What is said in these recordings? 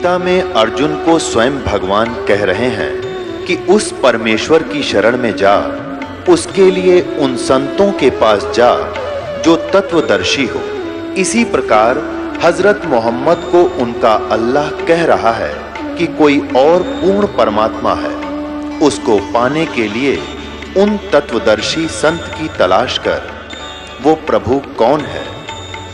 गीता में अर्जुन को स्वयं भगवान कह रहे हैं कि उस परमेश्वर की शरण में जा, उसके लिए उन संतों के पास जा जो तत्वदर्शी हो। इसी प्रकार हजरत मोहम्मद को उनका अल्लाह कह रहा है कि कोई और पूर्ण परमात्मा है, उसको पाने के लिए उन तत्वदर्शी संत की तलाश कर। वो प्रभु कौन है,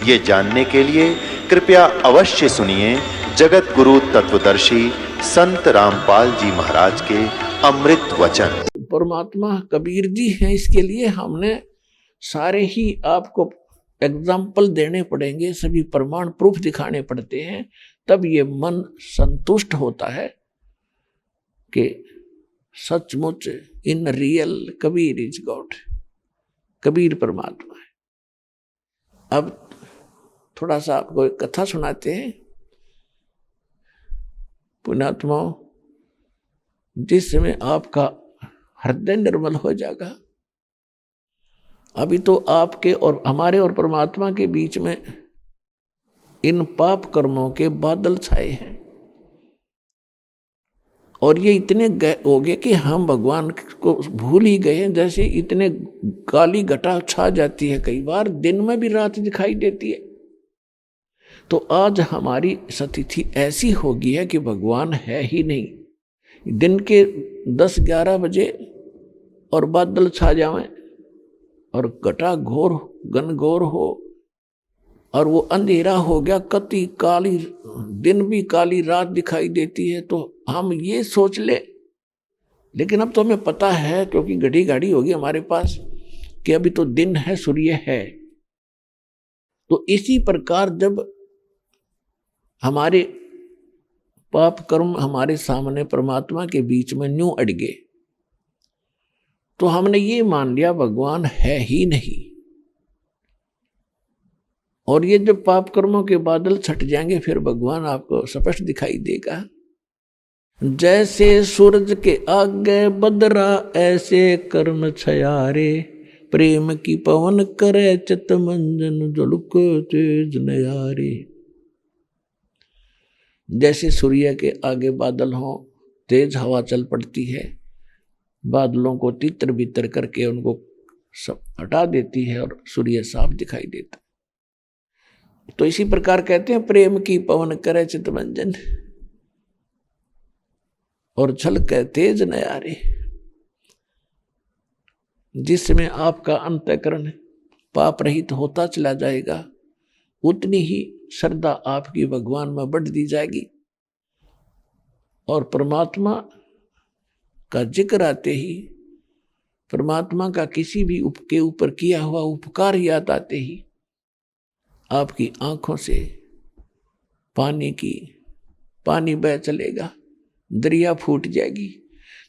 ये जानने के लिए कृपया अवश्य सुनिए जगत गुरु तत्वदर्शी संत रामपाल जी महाराज के अमृत वचन। परमात्मा कबीर जी हैं, इसके लिए हमने सारे ही आपको एग्जाम्पल देने पड़ेंगे, सभी प्रमाण प्रूफ दिखाने पड़ते हैं, तब ये मन संतुष्ट होता है कि सचमुच in real Kabir is God, Kabir परमात्मा है। अब थोड़ा सा आपको एक कथा सुनाते हैं। पुण्यात्माओं, जिस समय आपका हृदय निर्मल हो जाएगा, अभी तो आपके और हमारे और परमात्मा के बीच में इन पाप कर्मों के बादल छाए हैं, और ये इतने हो गए कि हम भगवान को भूल ही गए हैं। जैसे इतने काली घटा छा जाती है, कई बार दिन में भी रात दिखाई देती है। तो आज हमारी स्थिति ऐसी हो गई है कि भगवान है ही नहीं। दिन के 10-11 बजे और बादल छा जाएं और घटा घोर घनघोर हो और वो अंधेरा हो गया, कति काली दिन भी काली रात दिखाई देती है, तो हम ये सोच ले। लेकिन अब तो हमें पता है, क्योंकि घड़ी घड़ी होगी हमारे पास, कि अभी तो दिन है, सूर्य है। तो इसी प्रकार जब हमारे पाप कर्म हमारे सामने परमात्मा के बीच में न्यू अड़ गए, तो हमने ये मान लिया भगवान है ही नहीं। और ये जब पाप कर्मों के बादल छट जाएंगे, फिर भगवान आपको स्पष्ट दिखाई देगा। जैसे सूरज के आगे बदरा, ऐसे कर्म छयारे, प्रेम की पवन करे चित मंजन, जुलुक तेज नयारे। जैसे सूर्य के आगे बादल हों, तेज हवा चल पड़ती है, बादलों को तितर बितर करके उनको सब हटा देती है और सूर्य साफ दिखाई देता। तो इसी प्रकार कहते हैं, प्रेम की पवन करे चितमंजन और झलके तेज नयारे। जिसमें आपका अंतःकरण पाप रहित होता चला जाएगा, उतनी ही श्रद्धा आपकी भगवान में बढ़ दी जाएगी। और परमात्मा का जिक्र आते ही, परमात्मा का किसी भी के ऊपर किया हुआ उपकार याद आते ही, आपकी आंखों से पानी बह चलेगा, दरिया फूट जाएगी।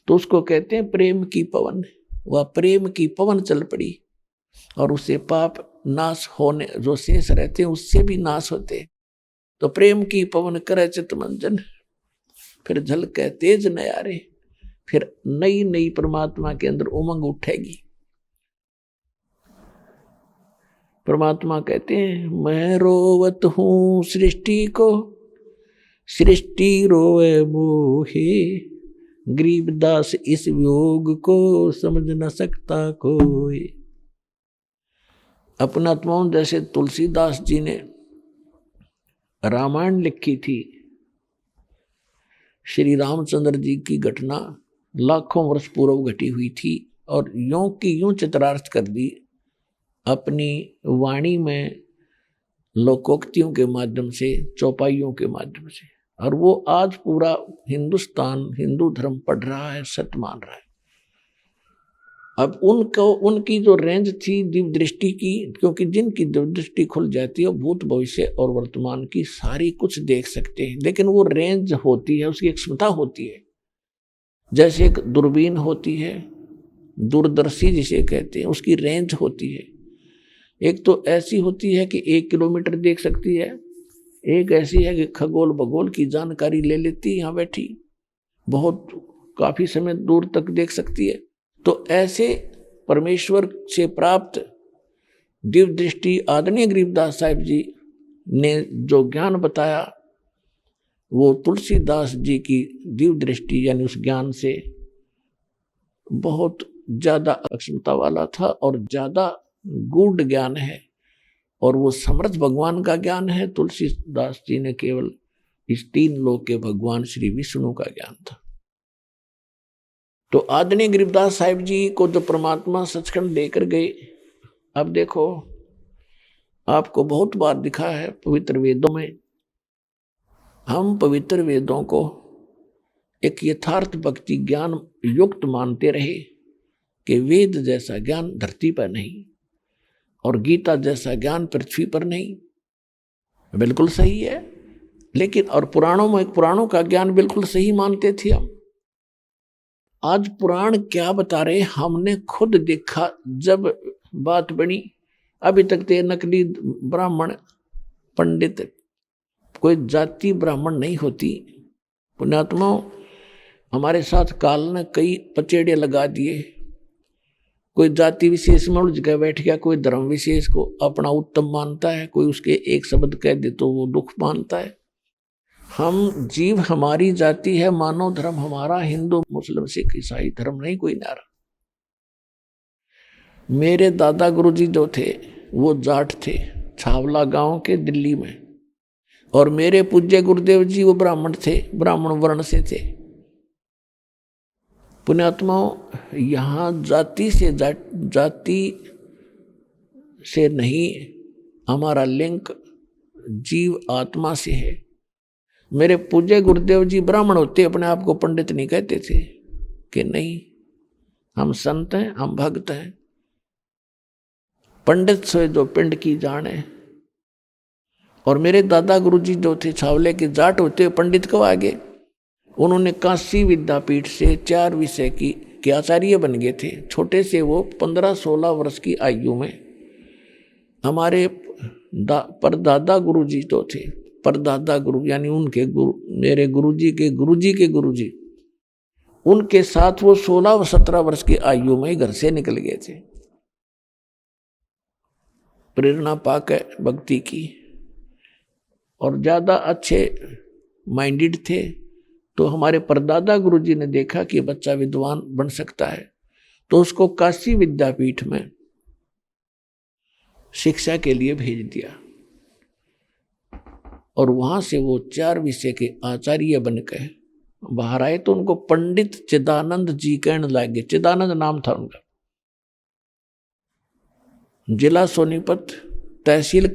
तो उसको कहते हैं प्रेम की पवन। वह प्रेम की पवन चल पड़ी और उससे पाप नाश होने, जो शेष रहते हैं उससे भी नाश होते। तो प्रेम की पवन करे चितमंजन, फिर झलके तेज नयारे, फिर नई नई परमात्मा के अंदर उमंग उठेगी। परमात्मा कहते हैं, मैं रोवत हूं सृष्टि को, सृष्टि रोवे मोहे, गरीबदास इस वियोग को समझ न सकता कोई। अपनात्माओं, जैसे तुलसीदास जी ने रामायण लिखी थी, श्री रामचंद्र जी की घटना लाखों वर्ष पूर्व घटी हुई थी, और यूं की यूं चित्रार्थ कर दी अपनी वाणी में, लोकोक्तियों के माध्यम से, चौपाइयों के माध्यम से। और वो आज पूरा हिंदुस्तान हिंदू धर्म पढ़ रहा है, सत्य मान रहा है। अब उनकी जो रेंज थी दिव्य दृष्टि की, क्योंकि जिनकी दिव्य दृष्टि खुल जाती है भूत भविष्य और वर्तमान की सारी कुछ देख सकते हैं। लेकिन वो रेंज होती है, उसकी एक क्षमता होती है। जैसे एक दूरबीन होती है, दूरदर्शी जिसे कहते हैं, उसकी रेंज होती है। एक तो ऐसी होती है कि 1 किलोमीटर देख सकती है, एक ऐसी है कि खगोल भगोल की जानकारी ले लेती है, यहाँ बैठी बहुत काफी समय दूर तक देख सकती है। तो ऐसे परमेश्वर से प्राप्त दिव्य दृष्टि आदरणीय गरीबदास साहिब जी ने जो ज्ञान बताया, वो तुलसीदास जी की दिव्य दृष्टि यानी उस ज्ञान से बहुत ज्यादा अक्षमता वाला था और ज्यादा गूढ़ ज्ञान है, और वो समर्थ भगवान का ज्ञान है। तुलसीदास जी ने केवल इस तीन लोक के भगवान श्री विष्णु का ज्ञान था। तो आदरणीय गरीबदास साहिब जी को जो परमात्मा सचखंड देकर गए, अब देखो आपको बहुत बार दिखा है पवित्र वेदों में, हम पवित्र वेदों को एक यथार्थ भक्ति ज्ञान युक्त मानते रहे कि वेद जैसा ज्ञान धरती पर नहीं और गीता जैसा ज्ञान पृथ्वी पर नहीं। बिल्कुल सही है, लेकिन और पुराणों का ज्ञान बिल्कुल सही मानते थे हम। आज पुराण क्या बता रहे हमने खुद देखा। जब बात बनी, अभी तक तो नकली ब्राह्मण पंडित, कोई जाति ब्राह्मण नहीं होती। पुण्यात्माओं, हमारे साथ काल ने कई पचेड़े लगा दिए। कोई जाति विशेष में उलझ के बैठ गया, कोई धर्म विशेष को अपना उत्तम मानता है, कोई उसके एक शब्द कह दे तो वो दुख मानता है। हम जीव, हमारी जाति है, मानव धर्म हमारा, हिंदू मुस्लिम सिख ईसाई धर्म नहीं कोई नारा। मेरे दादा गुरुजी जो थे वो जाट थे, छावला गांव के दिल्ली में, और मेरे पूज्य गुरुदेव जी वो ब्राह्मण थे, ब्राह्मण वर्ण से थे। पुण्यात्माओं, यहाँ जाति से नहीं, हमारा लिंक जीव आत्मा से है। मेरे पूज्य गुरुदेव जी ब्राह्मण होते अपने आप को पंडित नहीं कहते थे कि नहीं हम संत हैं, हम भक्त हैं। पंडित सोए जो पिंड की जाने। और मेरे दादा गुरुजी जो थे छावले के जाट होते, पंडित कब आगे? उन्होंने काशी विद्यापीठ से 4 विषय के आचार्य बन गए थे। छोटे से वो 15-16 वर्ष की आयु में हमारे परदादा गुरुजी तो थे, परदादा गुरु यानी उनके गुरु, मेरे गुरुजी के गुरुजी के गुरुजी, उनके साथ वो 16-17 वर्ष की आयु में घर से निकल गए थे, प्रेरणा पाकर भक्ति की। और ज्यादा अच्छे माइंडेड थे। तो हमारे परदादा गुरुजी ने देखा कि बच्चा विद्वान बन सकता है, तो उसको काशी विद्यापीठ में शिक्षा के लिए भेज दिया। और वहां से वो 4 विषय के आचार्य बनकर बाहर आए। तो उनको पंडित चिदानंद जी कहने लगे। चिदानंद नाम था उनका। जिला सोनीपत, तहसील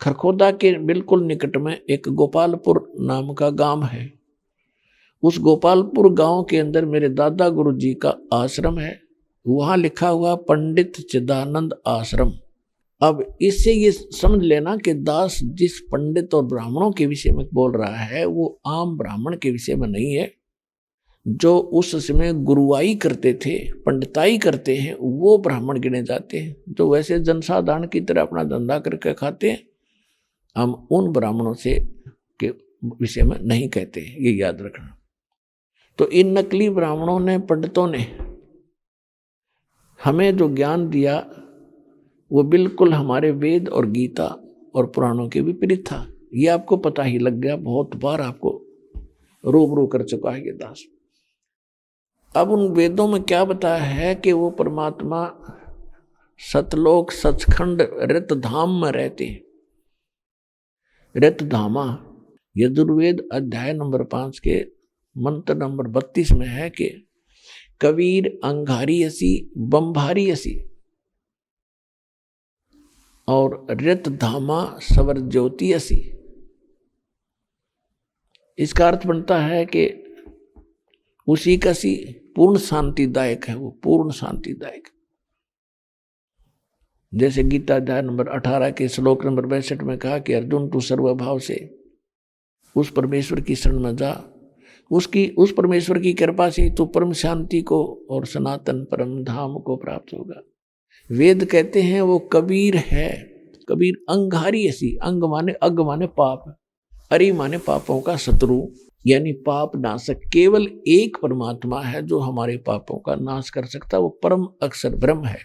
खरखोदा के बिल्कुल निकट में एक गोपालपुर नाम का गांव है। उस गोपालपुर गांव के अंदर मेरे दादा गुरुजी का आश्रम है। वहां लिखा हुआ पंडित चिदानंद आश्रम। अब इससे ये समझ लेना कि दास जिस पंडित और ब्राह्मणों के विषय में बोल रहा है वो आम ब्राह्मण के विषय में नहीं है। जो उस समय गुरुवाई करते थे, पंडिताई करते हैं, वो ब्राह्मण गिने जाते हैं। जो वैसे जनसाधारण की तरह अपना धंधा करके खाते हैं, हम उन ब्राह्मणों से के विषय में नहीं कहते, ये याद रखना। तो इन नकली ब्राह्मणों ने, पंडितों ने हमें जो ज्ञान दिया वो बिल्कुल हमारे वेद और गीता और पुराणों के विपरीत था। ये आपको पता ही लग गया, बहुत बार आपको रूबरू कर चुका है ये दास। अब उन वेदों में क्या बताया है कि वो परमात्मा सतलोक सचखंड रतधाम में रहते हैं। रतधामा यजुर्वेद अध्याय नंबर 5 के मंत्र नंबर 32 में है कि कबीर अंगारी असी बंभारी असी और रतधामा सवर ज्योति असी। इसका अर्थ बनता है कि उसी का सी पूर्ण शांतिदायक है, वो पूर्ण शांतिदायक। जैसे गीता अध्याय नंबर 18 के श्लोक नंबर 62 में कहा कि अर्जुन तू सर्वभाव से उस परमेश्वर की शरण में जा, उस परमेश्वर की कृपा से तू परम शांति को और सनातन परम धाम को प्राप्त होगा। वेद कहते हैं वो कबीर है। कबीर अंगारी ऐसी, अंग माने अग माने पाप, अरि माने पापों का शत्रु यानी पाप नाशक। केवल एक परमात्मा है जो हमारे पापों का नाश कर सकता है, वो परम अक्षर ब्रह्म है।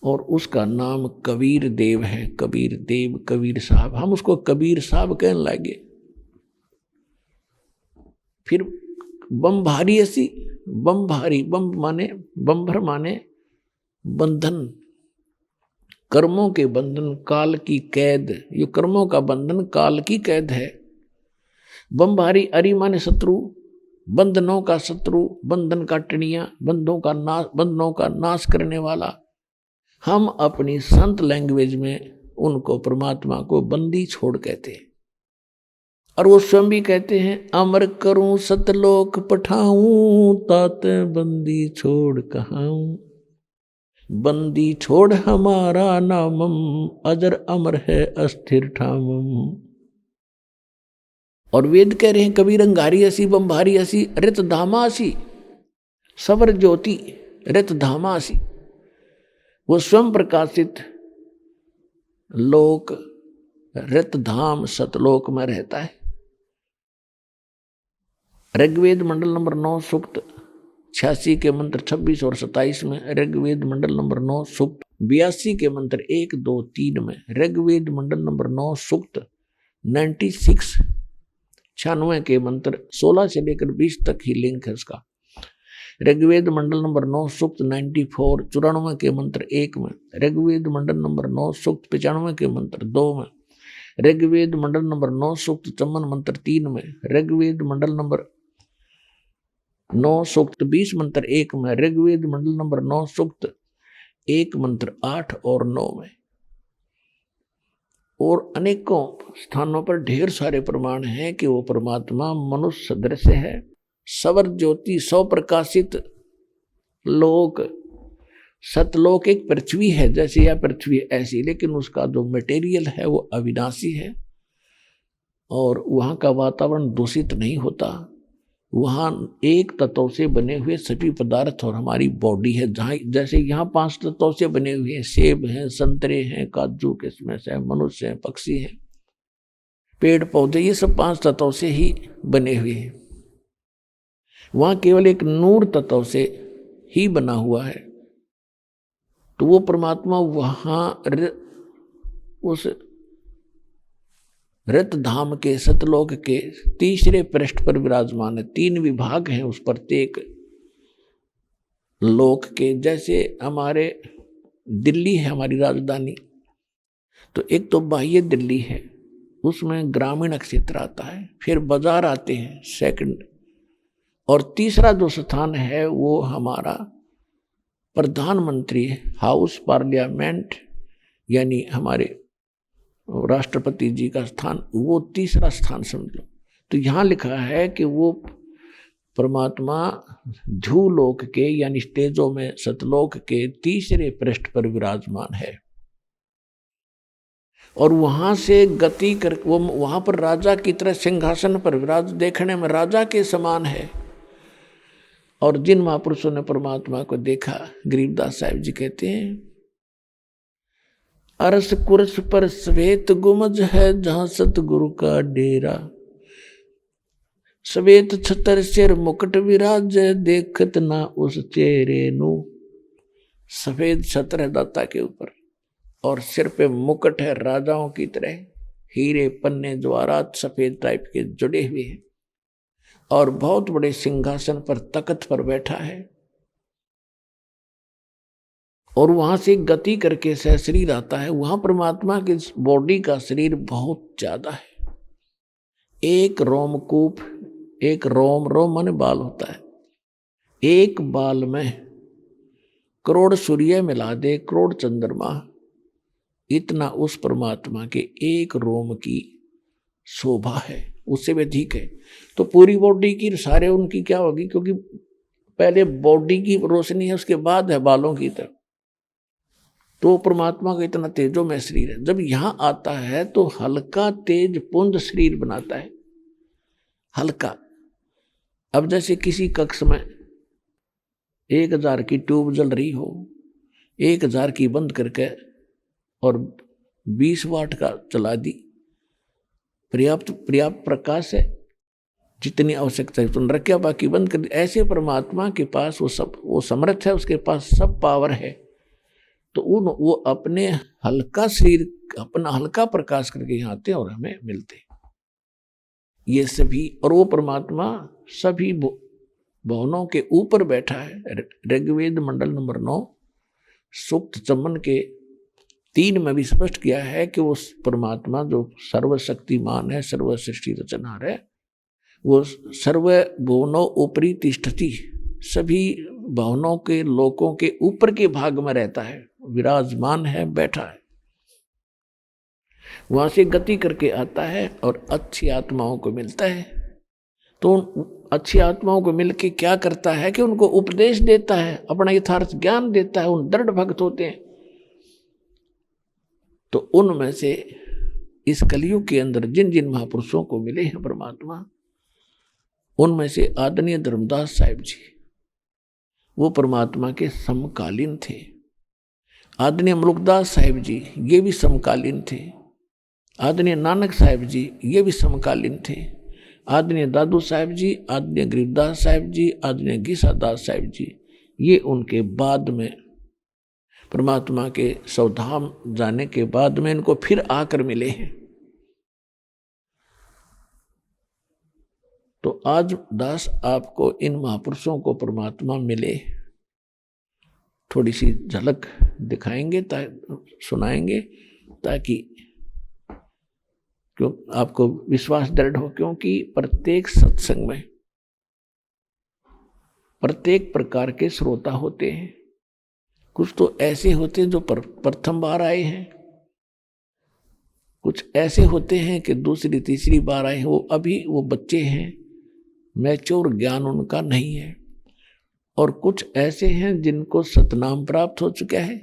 और उसका नाम कबीर देव है। कबीर देव, कबीर साहब, हम उसको कबीर साहब कहने लगे। फिर बम भारी ऐसी, बम भारी, बम माने बम्भर माने बंधन, कर्मों के बंधन, काल की कैद। ये कर्मों का बंधन काल की कैद है। बम भारी, अरि माने शत्रु, बंधनों का शत्रु, बंधन का टनिया, बंधनों का नाश करने वाला। हम अपनी संत लैंग्वेज में उनको, परमात्मा को बंदी छोड़ कहते हैं। और वो स्वयं भी कहते हैं, अमर करूं सतलोक पठाऊं, ताते बंदी छोड़ कहाऊं। बंदी छोड़ हमारा नामम, अजर अमर है अस्थिर ठामम। और वेद कह रहे हैं, कबीर अंगारी असी, बम्भारी असी, रित धामासी, सवर ज्योति रित धामासी। वो स्वयं प्रकाशित लोक रित धाम सतलोक में रहता है। ऋग्वेद मंडल नंबर 9 सूक्त 86 के मंत्र 26 और 27 में, ऋग्वेद मंडल नंबर 9 सूक्त 82 के मंत्र 1, 2, 3 में, ऋग्वेद मंडल नंबर 9 सूक्त 96 96 के मंत्र 16 से लेकर 20 तक ही लिंक है उसका। ऋग्वेद मंडल नंबर 9 सूक्त 94 94 के मंत्र 1 में, ऋग्वेद मंडल नंबर 9 सूक्त 95 के मंत्र 2 में, ऋग्वेद मंडल नंबर 9 सूक्त 54 मंत्र 3 में, ऋग्वेद मंडल नंबर 9 सूक्त 20 मंत्र 1 में, ऋग्वेद मंडल नंबर 9 सूक्त 1 मंत्र 8 और 9 में। और अनेकों स्थानों पर ढेर सारे प्रमाण हैं कि वो परमात्मा मनुष्य सदृश है। सवर ज्योति, सौ प्रकाशित लोक, सतलोक एक पृथ्वी है, जैसे यह पृथ्वी ऐसी, लेकिन उसका जो मटेरियल है वो अविनाशी है और वहाँ का वातावरण दूषित नहीं होता। वहाँ एक तत्व से बने हुए सभी पदार्थ और हमारी बॉडी है, जहाँ जैसे यहाँ 5 तत्वों से बने हुए हैं, सेब हैं, संतरे हैं, काजू किशमिश है, मनुष्य हैं, पक्षी हैं, पेड़ पौधे, ये सब 5 तत्वों से ही बने हुए हैं। वहाँ केवल एक नूर तत्व से ही बना हुआ है। तो वो परमात्मा वहाँ उस रत धाम के सतलोक के तीसरे पृष्ठ पर विराजमान है। 3 विभाग हैं उस प्रत्येक लोक के। जैसे हमारे दिल्ली है हमारी राजधानी, तो एक तो बाह्य दिल्ली है, उसमें ग्रामीण क्षेत्र आता है, फिर बाजार आते हैं सेकंड, और तीसरा जो स्थान है वो हमारा प्रधानमंत्री हाउस, पार्लियामेंट, यानी हमारे राष्ट्रपति जी का स्थान, वो तीसरा स्थान समझ लो। तो यहाँ लिखा है कि वो परमात्मा ध्रुवलोक के यानी स्टेजों में सतलोक के तीसरे पृष्ठ पर विराजमान है। और वहां से गति कर वो वहां पर राजा की तरह सिंहासन पर विराज, देखने में राजा के समान है। और जिन महापुरुषों ने परमात्मा को देखा, गरीबदास साहिब जी कहते हैं, अरस कुरस पर श्वेत गुमज है जहां सतगुरु का डेरा, श्वेत छतर सिर मुकुट विराज, देखत ना उस चेहरे नु। सफेद छतर है दाता के ऊपर और सिर पे मुकुट है राजाओं की तरह, हीरे पन्ने ज्वारात सफेद टाइप के जुड़े हुए हैं, और बहुत बड़े सिंहासन पर तख्त पर बैठा है। और वहां से गति करके सहशरीर आता है। वहां परमात्मा के बॉडी का शरीर बहुत ज्यादा है। एक रोमकूप, एक रोम माने बाल होता है, एक बाल में करोड़ सूर्य मिला दे, करोड़ चंद्रमा, इतना उस परमात्मा के एक रोम की शोभा है, उससे भी अधिक है। तो पूरी बॉडी की सारे उनकी क्या होगी, क्योंकि पहले बॉडी की रोशनी है, उसके बाद है बालों की तरफ। तो परमात्मा का इतना तेजो में शरीर है। जब यहां आता है तो हल्का तेज पुंज शरीर बनाता है, हल्का। अब जैसे किसी कक्ष में 1000 की ट्यूब जल रही हो, 1000 की बंद करके और 20 वाट का चला दी, पर्याप्त प्रकाश है, जितनी आवश्यकता है उतना रखा, बाकी बंद कर दी। ऐसे परमात्मा के पास वो समर्थ है, उसके पास सब पावर है, तो वो अपने हल्का शरीर, अपना हल्का प्रकाश करके यहाँ आते और हमें मिलते। ये सभी, और वो परमात्मा सभी भवनों के ऊपर बैठा है। ऋग्वेद मंडल नंबर 9 सूक्त चमन के 3 में भी स्पष्ट किया है कि वो परमात्मा जो सर्वशक्तिमान है, सर्व सृष्टि रचनहार है, वो सर्व भुवनों ऊपरी तिष्ठति, सभी भवनों के लोकों के ऊपर के भाग में रहता है, विराजमान है, बैठा है। वहां से गति करके आता है और अच्छी आत्माओं को मिलता है। तो अच्छी आत्माओं को मिलके क्या करता है कि उनको उपदेश देता है, अपना यथार्थ ज्ञान देता है। उन दृढ़ भक्त होते हैं। तो उनमें से इस कलयुग के अंदर जिन जिन महापुरुषों को मिले हैं परमात्मा, उनमें से आदरणीय धर्मदास साहिब जी वो परमात्मा के समकालीन थे। आदरणीय मुल्कदास साहिब जी ये भी समकालीन थे। आदरणीय नानक साहिब जी ये भी समकालीन थे। आदरणीय दादू साहिब जी, आदरणीय गरीबदास साहिब जी, आदरणीय गीसादास साहिब जी, ये उनके बाद में परमात्मा के सौधाम जाने के बाद में इनको फिर आकर मिले हैं। तो आज दास आपको इन महापुरुषों को परमात्मा मिले, थोड़ी सी झलक दिखाएंगे, सुनाएंगे, ताकि क्यों आपको विश्वास दृढ़ हो। क्योंकि प्रत्येक सत्संग में प्रत्येक प्रकार के श्रोता होते हैं। कुछ तो ऐसे होते हैं जो प्रथम बार आए हैं, कुछ ऐसे होते हैं कि दूसरी तीसरी बार आए हैं, वो अभी वो बच्चे हैं, मैच्योर ज्ञान उनका नहीं है। और कुछ ऐसे हैं जिनको सतनाम प्राप्त हो चुका है,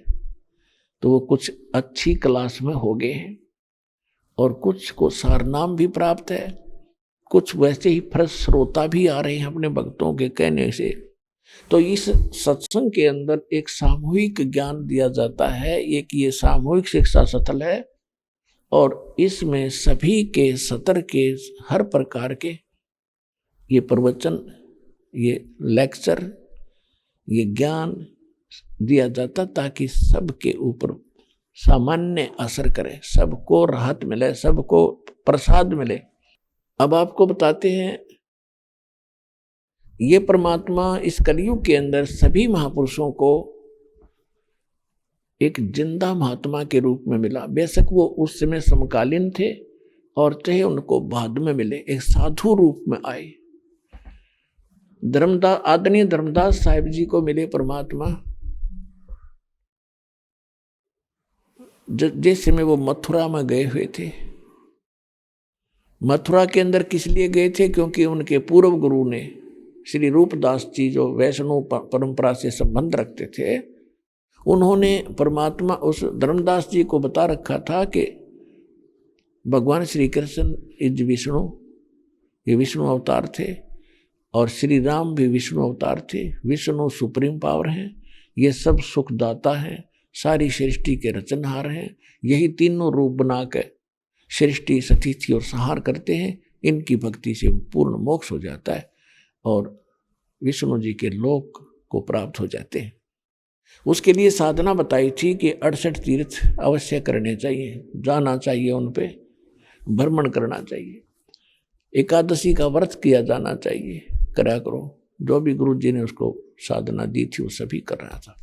तो वो कुछ अच्छी क्लास में हो गए हैं, और कुछ को सारनाम भी प्राप्त है। कुछ वैसे ही फर्ज श्रोता भी आ रहे हैं अपने भक्तों के कहने से। तो इस सत्संग के अंदर एक सामूहिक ज्ञान दिया जाता है, एक ये सामूहिक शिक्षा सथल है, और इसमें सभी के सतर के हर प्रकार के ये प्रवचन, ये लेक्चर, ये ज्ञान दिया जाता, ताकि सबके ऊपर सामान्य असर करे, सबको राहत मिले, सबको प्रसाद मिले। अब आपको बताते हैं, ये परमात्मा इस कलयुग के अंदर सभी महापुरुषों को एक जिंदा महात्मा के रूप में मिला। बेशक वो उस समय समकालीन थे, और चाहे उनको बाद में मिले, एक साधु रूप में आए। आदरणीय धर्मदास साहिब जी को मिले परमात्मा, जिस समय वो मथुरा में गए हुए थे। मथुरा के अंदर किस लिए गए थे? क्योंकि उनके पूर्व गुरु ने श्री रूपदास जी, जो वैष्णव परंपरा से संबंध रखते थे, उन्होंने परमात्मा उस धर्मदास जी को बता रखा था कि भगवान श्री कृष्ण इज विष्णु, ये विष्णु अवतार थे, और श्री राम भी विष्णु अवतार थे। विष्णु सुप्रीम पावर हैं, ये सब सुखदाता हैं, सारी सृष्टि के रचनहार हैं। यही तीनों रूप बनाकर सृष्टि, स्थिति और संहार करते हैं। इनकी भक्ति से पूर्ण मोक्ष हो जाता है और विष्णु जी के लोक को प्राप्त हो जाते हैं। उसके लिए साधना बताई थी कि 68 तीर्थ अवश्य करने चाहिए, जाना चाहिए, उन पे भ्रमण करना चाहिए, एकादशी का व्रत किया जाना चाहिए, करा करो। जो भी गुरु जी ने उसको साधना दी थी वो सभी कर रहा था।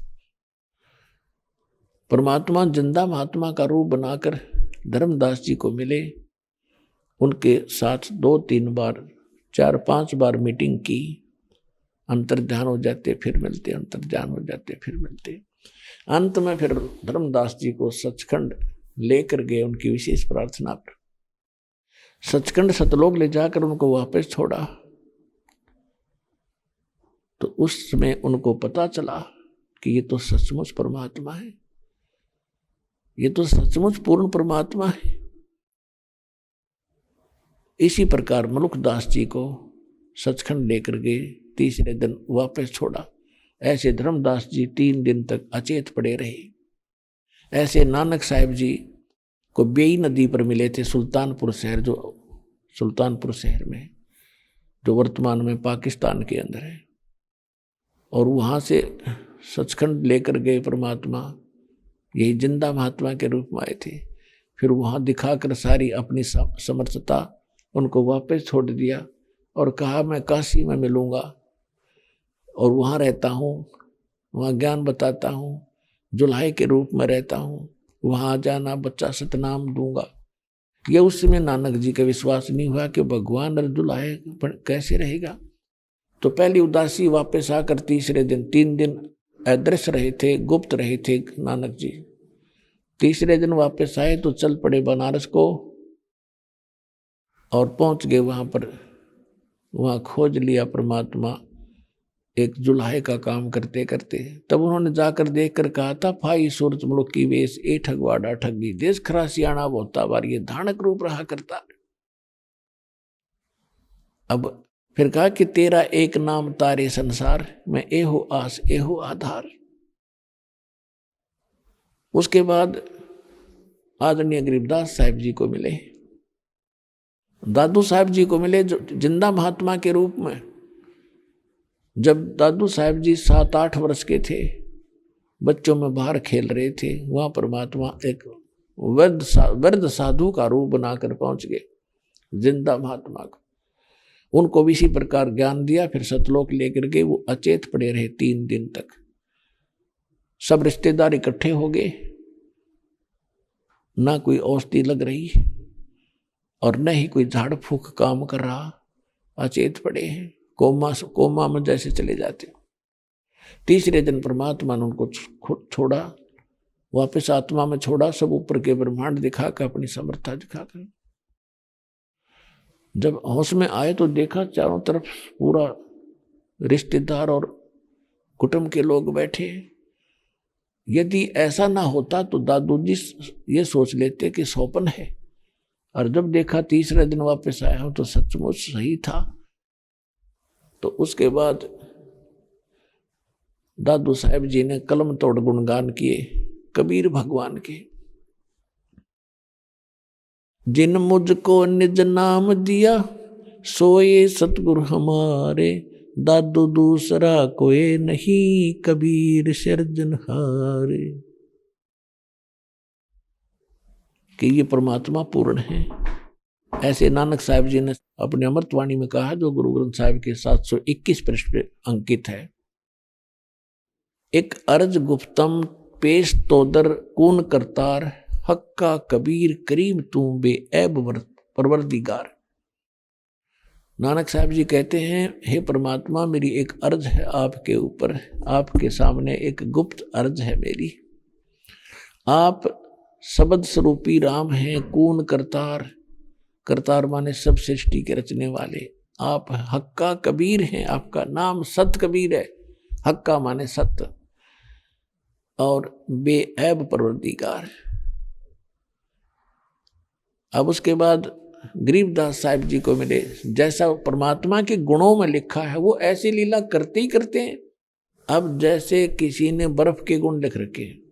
परमात्मा जिंदा महात्मा का रूप बनाकर धर्मदास जी को मिले, उनके साथ 2-3 बार 4-5 बार मीटिंग की। अंतर्ध्यान हो जाते फिर मिलते, अंतर्ध्यान हो जाते फिर मिलते। अंत में फिर धर्मदास जी को सचखंड लेकर गए उनकी विशेष प्रार्थना पर। सचखंड सतलोक ले जाकर उनको वापस छोड़ा, तो उस समय उनको पता चला कि ये तो सचमुच परमात्मा है, ये तो सचमुच पूर्ण परमात्मा है। इसी प्रकार मुल्कदास जी को सचखंड लेकर गए, तीसरे दिन वापस छोड़ा। ऐसे धर्मदास जी 3 दिन तक अचेत पड़े रहे। ऐसे नानक साहिब जी को बेई नदी पर मिले थे, सुल्तानपुर शहर, जो सुल्तानपुर शहर में, जो वर्तमान में पाकिस्तान के अंदर है। और वहाँ से सचखंड लेकर गए परमात्मा, यही जिंदा महात्मा के रूप में आए थे। फिर वहाँ दिखाकर सारी अपनी समर्थता उनको वापस छोड़ दिया और कहा मैं काशी में मिलूँगा और वहाँ रहता हूँ, वहाँ ज्ञान बताता हूँ, जुल्हे के रूप में रहता हूँ, वहाँ जाना बच्चा सतनाम दूंगा। ये उस समय नानक जी का विश्वास नहीं हुआ कि भगवान और जुल्हे कैसे रहेगा। तो पहली उदासी वापस आकर तीसरे दिन, 3 दिन अदृश्य रहे थे, गुप्त रहे थे नानक जी। तीसरे दिन वापस आए तो चल पड़े बनारस को और पहुंच गए वहां पर। वहां खोज लिया परमात्मा एक जुल्हे का काम करते करते। तब उन्होंने जाकर देखकर कहा था, फाई सूरत मुल्क की वेश ए ठगवाड़ा ठगी, देश खरा सियाणा बोता बार, ये धानक रूप रहा करता। अब फिर कहा कि तेरा एक नाम तारे संसार में, एहो आस एहो आधार। उसके बाद आदरणीय गरीबदास साहिब जी को मिले, दादू साहिब जी को मिले, जो जिंदा महात्मा के रूप में। जब दादू साहिब जी 7-8 वर्ष के थे, बच्चों में बाहर खेल रहे थे, वहां परमात्मा एक वृद्ध साधु का रूप बनाकर पहुंच गए जिंदा महात्मा को। उनको भी इसी प्रकार ज्ञान दिया, फिर सतलोक लेकर गए। वो अचेत पड़े रहे 3 दिन तक। सब रिश्तेदार इकट्ठे हो गए, ना कोई औषधि लग रही और न ही कोई झाड़ फूक काम कर रहा, अचेत पड़े हैं, कोमा में जैसे चले जाते। तीसरे दिन परमात्मा ने उनको छोड़ा, वापस आत्मा में छोड़ा, सब ऊपर के ब्रह्मांड दिखाकर, अपनी समर्था दिखाकर। जब होश में आए तो देखा चारों तरफ पूरा रिश्तेदार और कुटुंब के लोग बैठे। यदि ऐसा ना होता तो दादू जी ये सोच लेते कि सौपन है, और जब देखा तीसरे दिन वापस आया हूं तो सचमुच सही था। तो उसके बाद दादू साहब जी ने कलम तोड़ गुणगान किए कबीर भगवान के। जिन मुझको निज नाम दिया, सोए सतगुरु हमारे, दादू दूसरा कोई नहीं, कबीर सिरजनहारे। कि ये परमात्मा पूर्ण है। ऐसे नानक साहिब जी ने अपने अमृतवाणी में कहा, जो गुरु ग्रंथ साहिब के 721 पृष्ठ पर अंकित है। एक अर्ज गुप्तम पेश तोदर कून करतार, हक्का कबीर करीम तू बे ऐब परवरदिगार। नानक साहब जी कहते हैं, हे परमात्मा, मेरी एक अर्ज है आपके ऊपर, आपके सामने एक गुप्त अर्ज है मेरी। आप शब्द स्वरूपी राम हैं, कून करतार, करतार माने सब सृष्टि के रचने वाले। आप हक्का कबीर हैं, आपका नाम सत कबीर है। हक्का माने सत्य, और बेऐब परवरदिगार। अब उसके बाद गरीबदास साहिब जी को मिले। जैसा परमात्मा के गुणों में लिखा है वो ऐसी लीला करते ही करते हैं। अब जैसे किसी ने बर्फ के गुण लिख रखे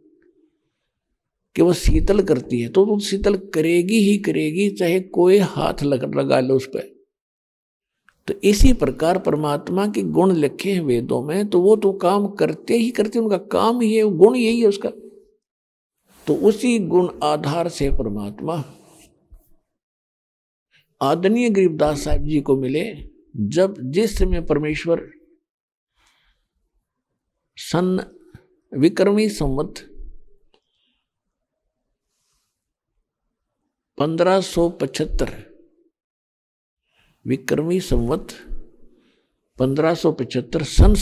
कि वो शीतल करती है, तो वो शीतल करेगी ही करेगी, चाहे कोई हाथ लगा लो उस पर। तो इसी प्रकार परमात्मा के गुण लिखे हैं वेदों में, तो वो तो काम करते ही करते, उनका काम ही है, गुण यही है उसका। तो उसी गुण आधार से परमात्मा आदरणीय गरीबदास साहिब जी को मिले। जब जिस समय परमेश्वर सन विक्रमी संवत 1575, विक्रमी संवत 1575, सन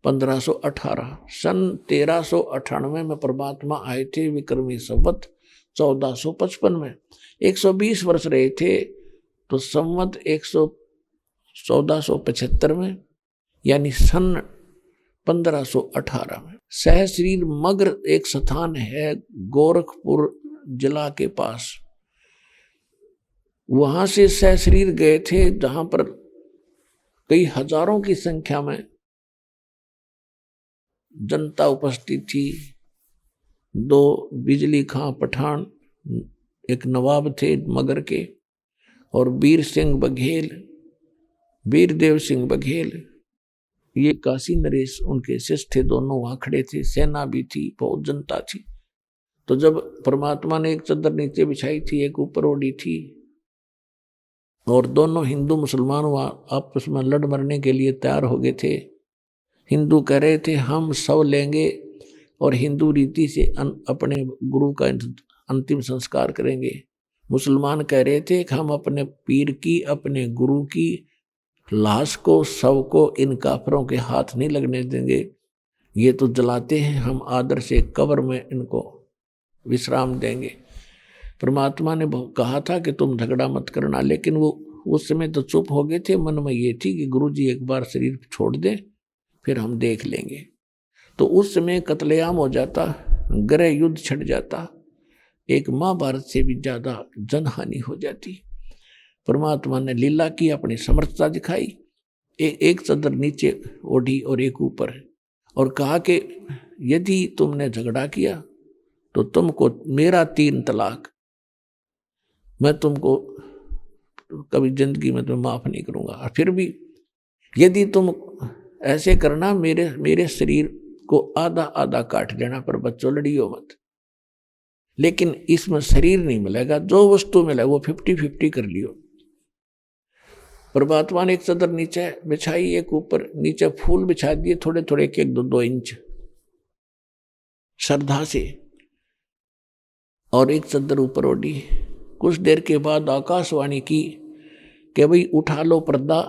1518, सन 1398 में परमात्मा आए थे। विक्रमी संवत 1455 में 120 वर्ष रहे थे। तो संवत 1475 में, यानी सन 1518 में, सहश्रीर मगर एक स्थान है गोरखपुर जिला के पास। वहां से सहश्रीर गए थे, जहां पर कई हजारों की संख्या में जनता उपस्थित थी। 2 बिजली खां पठान, एक नवाब थे मगर के, और वीर सिंह बघेल, वीरदेव सिंह बघेल, ये काशी नरेश उनके शिष्य थे, दोनों वहां खड़े थे, सेना भी थी, बहुत जनता थी। तो जब परमात्मा ने एक चद्दर नीचे बिछाई थी, एक ऊपर ओढ़ी थी, और दोनों हिंदू मुसलमान वहां आपस में लड़ मरने के लिए तैयार हो गए थे। हिंदू कह रहे थे हम सब लेंगे और हिंदू रीति से अपने गुरु का अंतिम संस्कार करेंगे। मुसलमान कह रहे थे कि हम अपने पीर की, अपने गुरु की लाश को, शव को इन काफरों के हाथ नहीं लगने देंगे, ये तो जलाते हैं, हम आदर से कब्र में इनको विश्राम देंगे। परमात्मा ने कहा था कि तुम झगड़ा मत करना, लेकिन वो उस समय तो चुप हो गए थे। मन में ये थी कि गुरुजी एक बार शरीर छोड़ दें, फिर हम देख लेंगे। तो उस समय कत्लेआम हो जाता, गृह युद्ध छिड़ जाता, एक महाभारत से भी ज्यादा जनहानि हो जाती। परमात्मा ने लीला की, अपनी समर्थता दिखाई, एक चद्दर नीचे ओढ़ी और एक ऊपर, और कहा कि यदि तुमने झगड़ा किया तो तुमको मेरा 3 तलाक, मैं तुमको कभी जिंदगी में तुम्हें माफ नहीं करूंगा। और फिर भी यदि तुम ऐसे करना, मेरे शरीर को आधा आधा काट देना, पर बच्चों लड़ियो मत। लेकिन इसमें शरीर नहीं मिलेगा, जो वस्तु मिले वो 50-50 कर लियो। परमात्मा ने एक चद्दर नीचे बिछाई, एक ऊपर, नीचे फूल बिछा दिए थोड़े थोड़े, 1-2 इंच श्रद्धा से, और एक चद्दर ऊपर ओढ़ी। कुछ देर के बाद आकाशवाणी की कि भाई उठा लो पर्दा,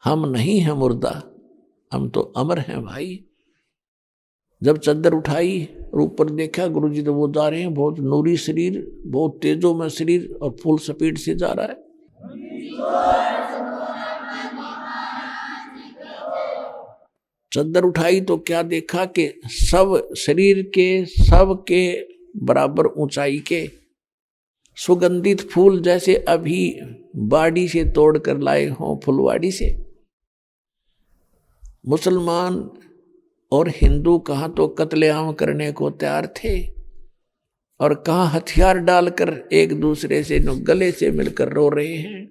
हम नहीं हैं मुर्दा, हम तो अमर हैं भाई। जब चद्दर उठाई और ऊपर देखा, गुरुजी तो वो जा रहे हैं, बहुत नूरी शरीर, बहुत तेजो में शरीर, और फुल स्पीड से जा रहा है। चद्दर उठाई तो क्या देखा कि सब शरीर के, सब के बराबर ऊंचाई के सुगंधित फूल, जैसे अभी बाड़ी से तोड़ कर लाए हों, फुलवाड़ी से। मुसलमान और हिंदू कहाँ तो कत्लेआम करने को तैयार थे, और कहाँ हथियार डालकर एक दूसरे से गले से मिलकर रो रहे हैं,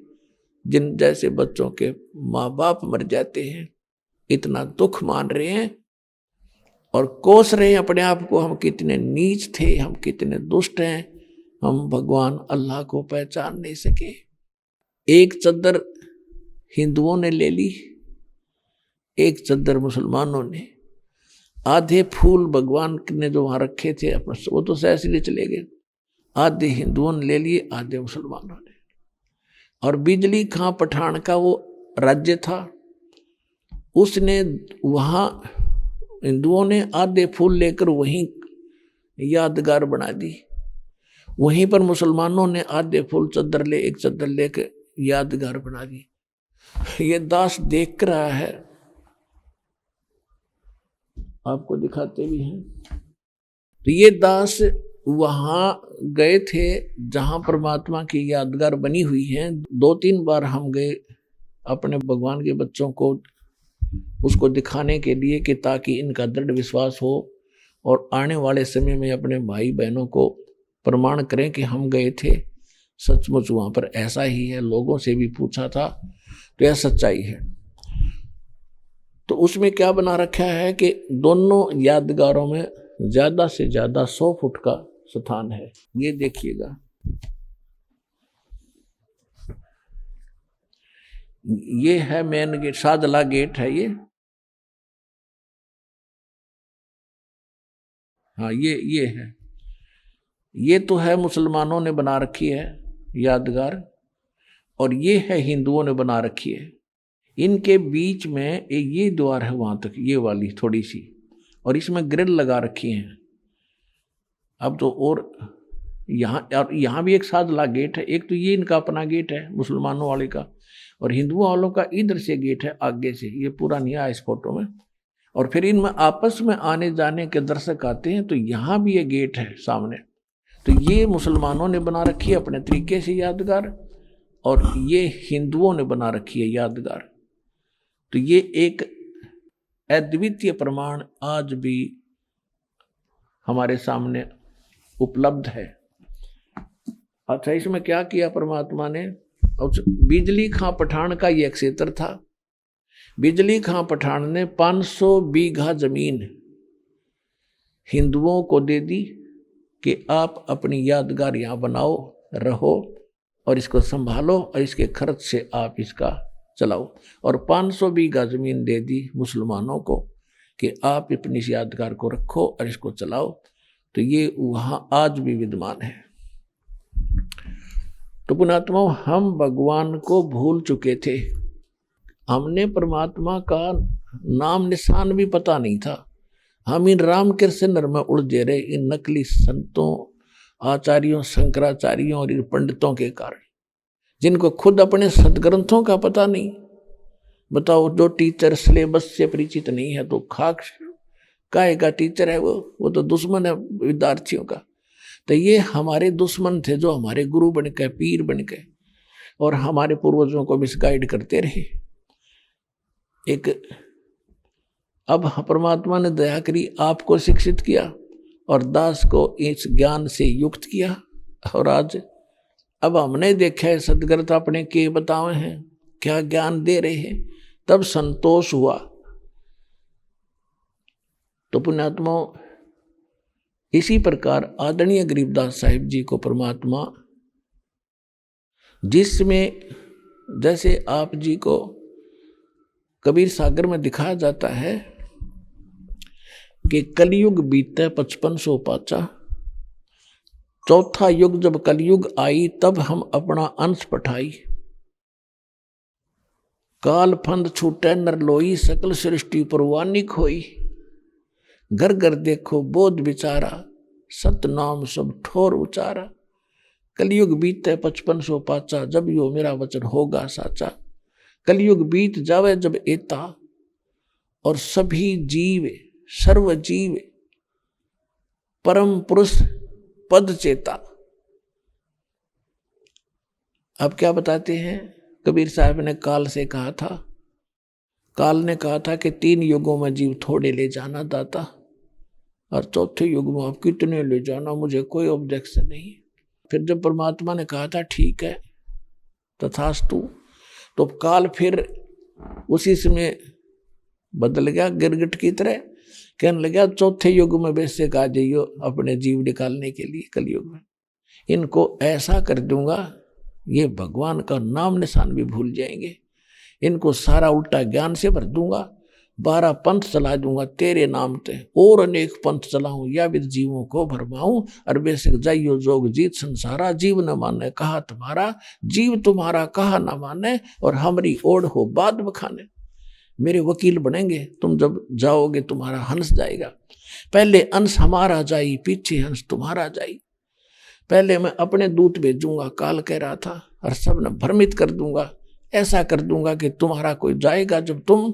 जिन जैसे बच्चों के माँ बाप मर जाते हैं। इतना दुख मान रहे हैं और कोस रहे हैं अपने आप को, हम कितने नीच थे, हम कितने दुष्ट हैं, हम भगवान अल्लाह को पहचान नहीं सके। एक चद्दर हिंदुओं ने ले ली, एक चद्दर मुसलमानों ने। आधे फूल भगवान ने जो वहां रखे थे वो तो सहसली चले गए, आधे हिंदुओं ने ले लिए, आधे मुसलमानों ने। और बिजली खां पठान का वो राज्य था, उसने वहां हिंदुओं ने आधे फूल लेकर वहीं यादगार बना दी, वहीं पर मुसलमानों ने आधे फूल एक चद्दर लेकर यादगार बना दी। ये दास देख रहा है, आपको दिखाते भी हैं। तो ये दास वहां गए थे जहां परमात्मा की यादगार बनी हुई है। 2-3 बार हम गए अपने भगवान के बच्चों को उसको दिखाने के लिए, कि ताकि इनका दृढ़ विश्वास हो और आने वाले समय में अपने भाई बहनों को प्रमाण करें कि हम गए थे, सचमुच वहां पर ऐसा ही है। लोगों से भी पूछा था तो यह सच्चाई है। तो उसमें क्या बना रखा है कि दोनों यादगारों में ज्यादा से ज्यादा 100 फुट का स्थान है। ये देखिएगा, ये है मेन गेट, शाहजला गेट है ये। हाँ ये है, ये तो है मुसलमानों ने बना रखी है यादगार, और ये है हिंदुओं ने बना रखी है। इनके बीच में एक ये द्वार है वहां तक, ये वाली थोड़ी सी, और इसमें ग्रिल लगा रखी हैं। अब तो और यहाँ भी एक सादला गेट है। एक तो ये इनका अपना गेट है मुसलमानों वाले का, और हिंदुओं वालों का इधर से गेट है आगे से, ये पूरा नहीं आया इस फोटो में। और फिर इनमें आपस में आने जाने के दर्शक आते हैं, तो यहाँ भी ये गेट है सामने। तो ये मुसलमानों ने बना रखी है अपने तरीके से यादगार, और ये हिंदुओं ने बना रखी है यादगार। तो ये एक अद्वितीय प्रमाण आज भी हमारे सामने उपलब्ध है। अच्छा, इसमें क्या किया परमात्मा ने? बिजली खां पठान का ये क्षेत्र था। बिजली खां पठान ने 500 बीघा जमीन हिंदुओं को दे दी कि आप अपनी यादगार यहाँ बनाओ, रहो और इसको संभालो और इसके खर्च से आप इसका चलाओ। और 500 बीघा जमीन दे दी मुसलमानों को कि आप अपनी इस यादगार को रखो और इसको चलाओ। तो ये वहां आज भी विद्यमान है। तो पुण्यात्माओं, हम भगवान को भूल चुके थे। हमने परमात्मा का नाम निशान भी पता नहीं था। हम इन रामकृष्ण में उलझे रहे, इन नकली संतों, आचार्यों, शंकराचार्यों और इन पंडितों के कारण, जिनको खुद अपने सदग्रंथों का पता नहीं। बताओ, जो टीचर सिलेबस से परिचित नहीं है तो खाक काहे का टीचर है वो तो दुश्मन है विद्यार्थियों का। तो ये हमारे दुश्मन थे जो हमारे गुरु बन गए, पीर बन गए और हमारे पूर्वजों को मिसगाइड करते रहे। अब परमात्मा ने दया करी, आपको शिक्षित किया और दास को इस ज्ञान से युक्त किया। और आज अब हमने देखा है सदग्रंथ अपने के बताए हैं, क्या ज्ञान दे रहे हैं, तब संतोष हुआ। तो पुण्यात्माओं, इसी प्रकार आदरणीय गरीबदास साहिब जी को परमात्मा, जिसमें जैसे आप जी को कबीर सागर में दिखाया जाता है कि कलयुग बीते 5500 पाचा, चौथा युग जब कलयुग आई तब हम अपना अंश पठाई, काल फंद छूटे नर लोई, सकल सृष्टि परवानी खोई, घर घर देखो बोध विचारा, सत नाम सब ठोर उचारा, कलयुग बीते 5500 पाचा, जब यो मेरा वचन होगा साचा, कलयुग बीत जावे जब एता, और सभी जीव सर्व जीव परम पुरुष पद चेता। अब क्या बताते हैं, कबीर साहब ने काल से कहा था, काल ने कहा था कि 3 युगों में जीव थोड़े ले जाना दाता, और चौथे युग में आप कितने ले जाना, मुझे कोई ऑब्जेक्शन नहीं। फिर जब परमात्मा ने कहा था ठीक है तथास्तु, तो काल फिर उसी समय बदल गया गिरगिट की तरह, कहने लगा चौथे युग में बेशक आ जाइयो अपने जीव निकालने के लिए, कलयुग में इनको ऐसा कर दूंगा ये भगवान का नाम निशान भी भूल जाएंगे, इनको सारा उल्टा ज्ञान से भर दूंगा, 12 पंथ चला दूंगा तेरे नाम ते, और अनेक पंथ चलाऊं या विद जीवों को भरमाऊं, और बेशक जाइयो जोग जीत संसारा, जीव न माने कहा तुम्हारा, जीव तुम्हारा कहा न माने, और हमारी ओढ़ हो बाद बखाने। मेरे वकील बनेंगे, तुम जब जाओगे तुम्हारा हंस जाएगा, पहले अंश हमारा जाई, पीछे हंस तुम्हारा जाई, पहले मैं अपने दूत भेजूंगा, काल कह रहा था, और सब ने भ्रमित कर दूंगा, ऐसा कर दूंगा कि तुम्हारा कोई जाएगा, जब तुम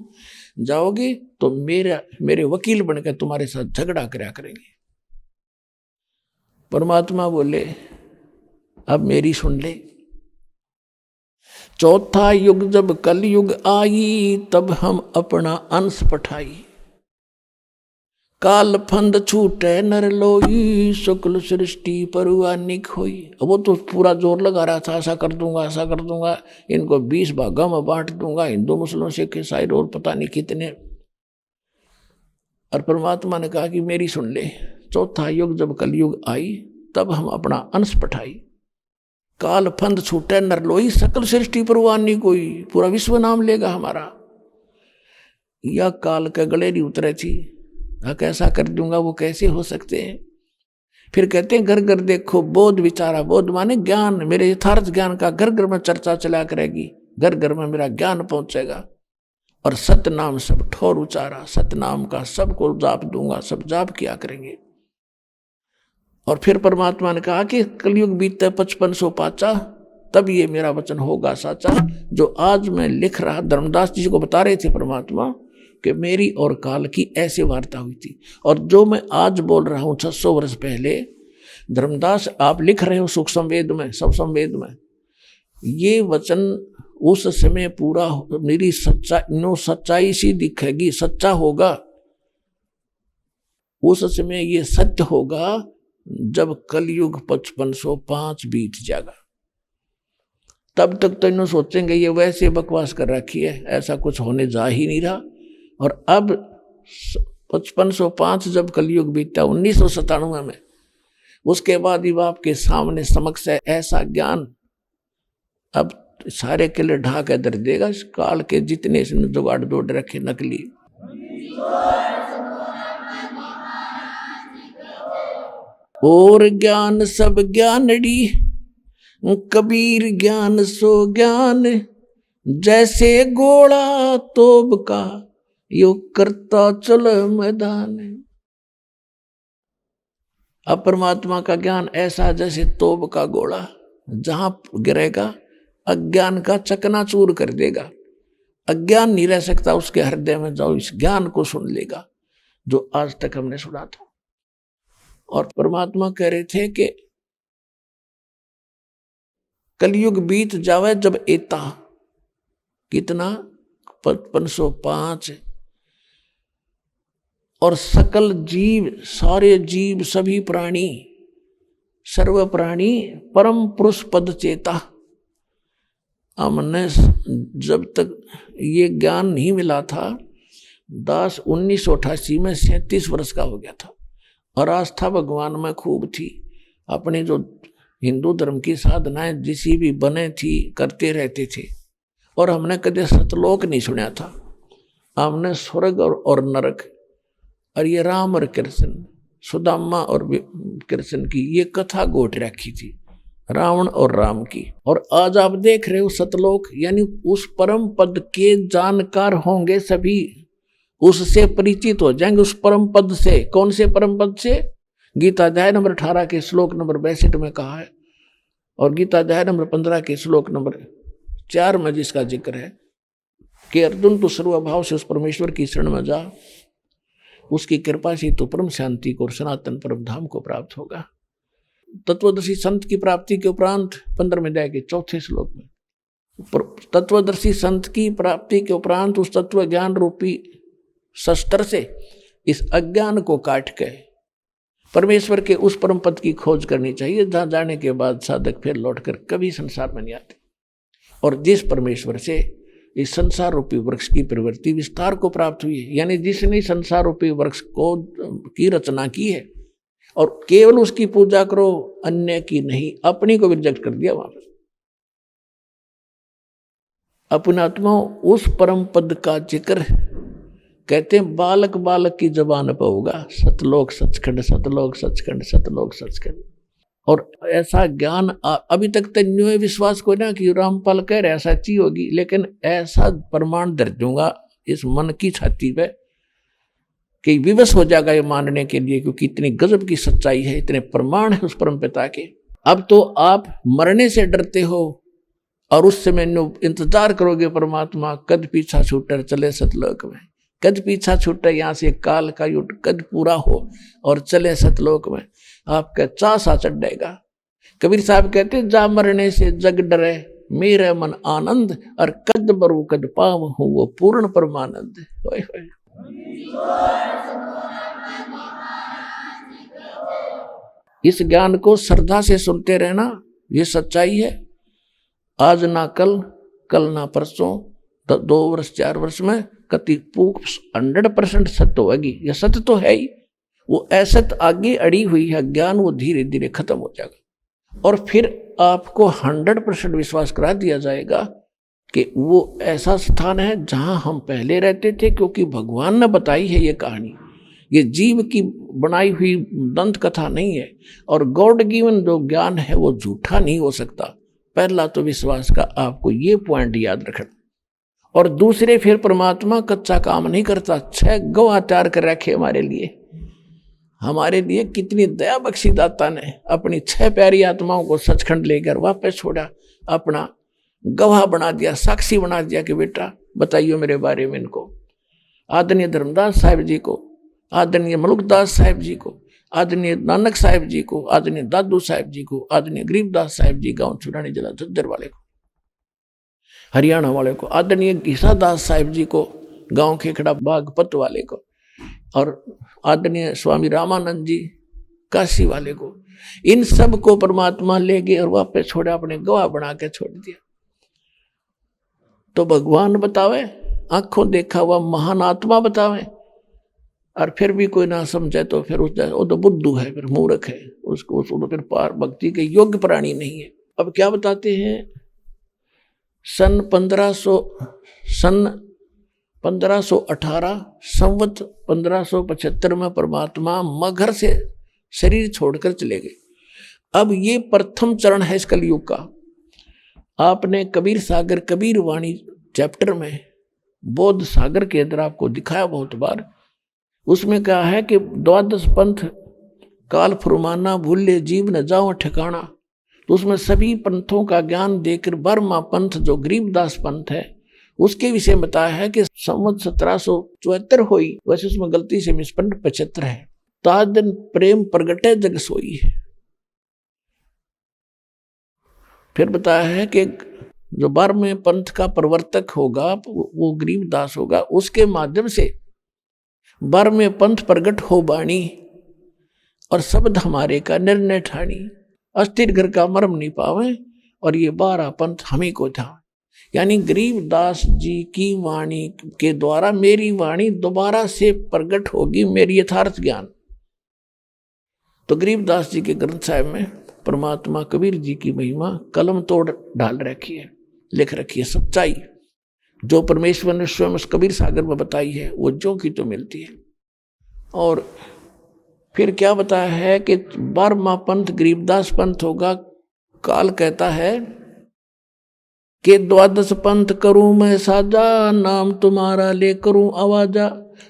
जाओगे तो मेरे वकील बनकर तुम्हारे साथ झगड़ा करया करेंगे। परमात्मा बोले अब मेरी सुन ले, चौथा युग जब कलयुग आई, तब हम अपना अंश पठाई, काल फंद छूटे नर लोई, शुक्ल सृष्टि परवानी खोई। वो तो पूरा जोर लगा रहा था, ऐसा कर दूंगा, ऐसा कर दूंगा, इनको 20 भागों में बांट दूंगा, हिंदू मुस्लिम सिख ईसाई और पता नहीं कितने। और परमात्मा ने कहा कि मेरी सुन ले, चौथा युग जब कलयुग आई तब हम अपना अंश पठाई, काल फंद छूटे नर लोई, सकल सृष्टि परवानी कोई, पूरा विश्व नाम लेगा हमारा। या काल के गले नहीं उतरे थी, कैसा कर दूंगा, वो कैसे हो सकते हैं। फिर कहते हैं घर घर देखो बोध विचारा, बोध माने ज्ञान, मेरे यथार्थ ज्ञान का घर घर में चर्चा चला करेगी, घर घर में मेरा ज्ञान पहुंचेगा, और सत नाम सब ठोर उचारा, सत नाम का सबको जाप दूंगा, सब जाप किया करेंगे। और फिर परमात्मा ने कहा कि कलयुग बीतते 5500 पाचा, तब ये मेरा वचन होगा साचा। जो आज मैं लिख रहा, धर्मदास जी को बता रहे थे परमात्मा कि मेरी और काल की ऐसे वार्ता हुई थी, और जो मैं आज बोल रहा हूँ 600 वर्ष पहले, धर्मदास आप लिख रहे हो सुख संवेद में, सब संवेद में, ये वचन उस समय पूरा मेरी सच्चाई सी दिखेगी, सच्चा होगा। उस समय ये सत्य होगा जब कलयुग 5505 बीत जाएगा। तब तक तो इन्हों सोचेंगे ये वैसे बकवास कर रखी है, ऐसा कुछ होने जा ही नहीं रहा। और अब 5505 जब कलयुग बीता 1997 में, उसके बाद ही आपके सामने समक्ष है ऐसा ज्ञान, अब सारे किले ढा के दर देगा। इस काल के जितने इसने जुगाड़ जोड़ रखे नकली, और ज्ञान सब ज्ञानड़ी, कबीर ज्ञान सो ज्ञान, जैसे गोला तोब का यो करता चल मैदान। अब परमात्मा का ज्ञान ऐसा जैसे तोब का गोला, जहां गिरेगा अज्ञान का चकनाचूर कर देगा। अज्ञान नहीं रह सकता उसके हृदय में, जाओ इस ज्ञान को सुन लेगा जो आज तक हमने सुना था। और परमात्मा कह रहे थे कि कलयुग बीत जावे जब एता, कितना 5505, और सकल जीव, सारे जीव, सभी प्राणी, सर्व प्राणी परम पुरुष पद चेता। हमने जब तक ये ज्ञान नहीं मिला था, दास 1988 में 37 वर्ष का हो गया था, और आस्था भगवान में खूब थी। अपने जो हिंदू धर्म की साधनाएं जिसी भी बने थी करते रहते थे, और हमने कभी सतलोक नहीं सुना था। हमने स्वर्ग और नरक, और ये राम और कृष्ण, सुदामा और कृष्ण की ये कथा गोट रखी थी, रावण और राम की। और आज आप देख रहे हो सतलोक, यानी उस परम पद के जानकार होंगे सभी, उससे परिचित हो जाएंगे, उस परम पद से। कौन से परम पद से? गीता अध्याय नंबर 18 के श्लोक नंबर 62 में कहा है, और गीता अध्याय नंबर 15 के श्लोक नंबर 4 में जिसका जिक्र है कि अर्जुन तू सर्वभाव से उस परमेश्वर की शरण में जा, उसकी कृपा से तो परम शांति को और सनातन परम धाम को प्राप्त होगा। तत्वदर्शी संत की प्राप्ति के उपरांत 15वें अध्याय के 4थे श्लोक में, तत्वदर्शी संत की प्राप्ति के उपरांत उस तत्व ज्ञान रूपी शस्त्र से इस अज्ञान को काट के परमेश्वर के उस परम पद की खोज करनी चाहिए, जहां जाने के बाद साधक फिर लौटकर कभी संसार में नहीं आते। और जिस परमेश्वर से इस संसार रूपी वृक्ष की प्रवृत्ति विस्तार को प्राप्त हुई है, यानी जिसने संसार रूपी वृक्ष को की रचना की है, और केवल उसकी पूजा करो, अन्य की नहीं, अपनी को रिजेक्ट कर दिया वापस। अपने आत्मा उस परम पद का जिक्र कहते हैं बालक बालक की जबान पर होगा, सतलोक सचखंड, सतलोक सचखंड, सतलोक सचखंड। और ऐसा ज्ञान अभी तक तो न्यू विश्वास को ना कि रामपाल कह रहे सच्ची होगी, लेकिन ऐसा प्रमाण दर्ज दूंगा इस मन की छाती पे कि विवश हो जाएगा ये मानने के लिए, क्योंकि इतनी गजब की सच्चाई है, इतने प्रमाण है उस परम पिता के। अब तो आप मरने से डरते हो और उस समय इंतजार करोगे परमात्मा कद पीछा छूटर चले सतलोक में, कद पीछा छूटे यहाँ से काल का युग, कद पूरा हो और चले सतलोक में। आपका चा सा चढ़ जाएगा। कबीर साहब कहते जा मरने से जग डरे मेरा मन आनंद, और कद बरू कद पाव हूँ वो पूर्ण परमानंद। इस ज्ञान को श्रद्धा से सुनते रहना, ये सच्चाई है। आज ना कल, कल ना परसों, 2 वर्ष 4 वर्ष में कति 100% सत्य होगी। यह सत्य तो है ही, वो असत आगे अड़ी हुई है ज्ञान, वो धीरे धीरे खत्म हो जाएगा। और फिर आपको 100% विश्वास करा दिया जाएगा कि वो ऐसा स्थान है जहां हम पहले रहते थे, क्योंकि भगवान ने बताई है ये कहानी। ये जीव की बनाई हुई दंत कथा नहीं है, और गॉड गिवन जो ज्ञान है वो झूठा नहीं हो सकता। पहला तो विश्वास का आपको ये पॉइंट याद रखना। और दूसरे, फिर परमात्मा कच्चा काम नहीं करता। 6 गवाह तैयार कर रखे हमारे लिए कितनी दया बख्शी दाता ने। अपनी 6 प्यारी आत्माओं को सचखंड लेकर वापस छोड़ा, अपना गवाह बना दिया, साक्षी बना दिया कि बेटा बताइए मेरे बारे में इनको। आदरणीय धर्मदास साहिब जी को, आदरणीय मलुकदास साहिब जी को, आदरणीय नानक साहिब जी को, आदरणीय दादू साहिब जी को, आदरणीय गरीबदास साहिब जी गांव चुरानी जिला झज्जर वाले को, हरियाणा वाले को, आदरणीय घीसादास साहिब जी को गांव खेखड़ा बागपत वाले को, और आदरणीय स्वामी रामानंद जी काशी वाले को। इन सब को परमात्मा ले गए और वापस छोड़ा, अपने गवाह बना के छोड़ दिया। तो भगवान बतावे, आंखों देखा हुआ महान आत्मा बतावे, और फिर भी कोई ना समझे तो फिर वो तो बुद्धू है, फिर मूर्ख है, उसको तो फिर पार भक्ति के योग्य प्राणी नहीं है। अब क्या बताते हैं, सन 1518 संवत 1575 में परमात्मा मगहर से शरीर छोड़कर चले गए। अब ये प्रथम चरण है इस कलयुग का। आपने कबीर सागर कबीर वाणी चैप्टर में बोध सागर के अंदर आपको दिखाया बहुत बार, उसमें कहा है कि द्वादश पंथ काल फुरमाना भूले जीव न जाओ ठिकाना। तो उसमें सभी पंथों का ज्ञान देकर 12वां पंथ जो गरीबदास पंथ है उसके विषय बताया है कि संवत 1774 हुई, वैसे उसमें गलती से मिसपंथ 75 है। ताज दिन प्रेम प्रगटे जग सोई। फिर बताया है कि जो 12वें पंथ का प्रवर्तक होगा वो गरीबदास होगा, उसके माध्यम से 12वें पंथ प्रगट हो बाणी और शब्द हमारे का निर्णय ठानी। अस्थिर घर का मर्म नहीं पावे और ये 12 पंथ हमें को था। यानी गरीबदास जी की वाणी के द्वारा मेरी वाणी दोबारा से प्रकट होगी, मेरी यथार्थ ज्ञान। तो गरीबदास जी के ग्रंथ साहिब में परमात्मा कबीर जी की महिमा कलम तोड़ डाल रखी है, लिख रखी है। सच्चाई जो परमेश्वर ने स्वयं उस कबीर सागर में बताई है वो जो की तो मिलती है। और फिर क्या बताया है कि 12वां पंथ गरीबदास पंथ होगा। काल कहता है कि द्वादश पंथ करूं मैं साजा, नाम तुम्हारा ले करूं आवाजा।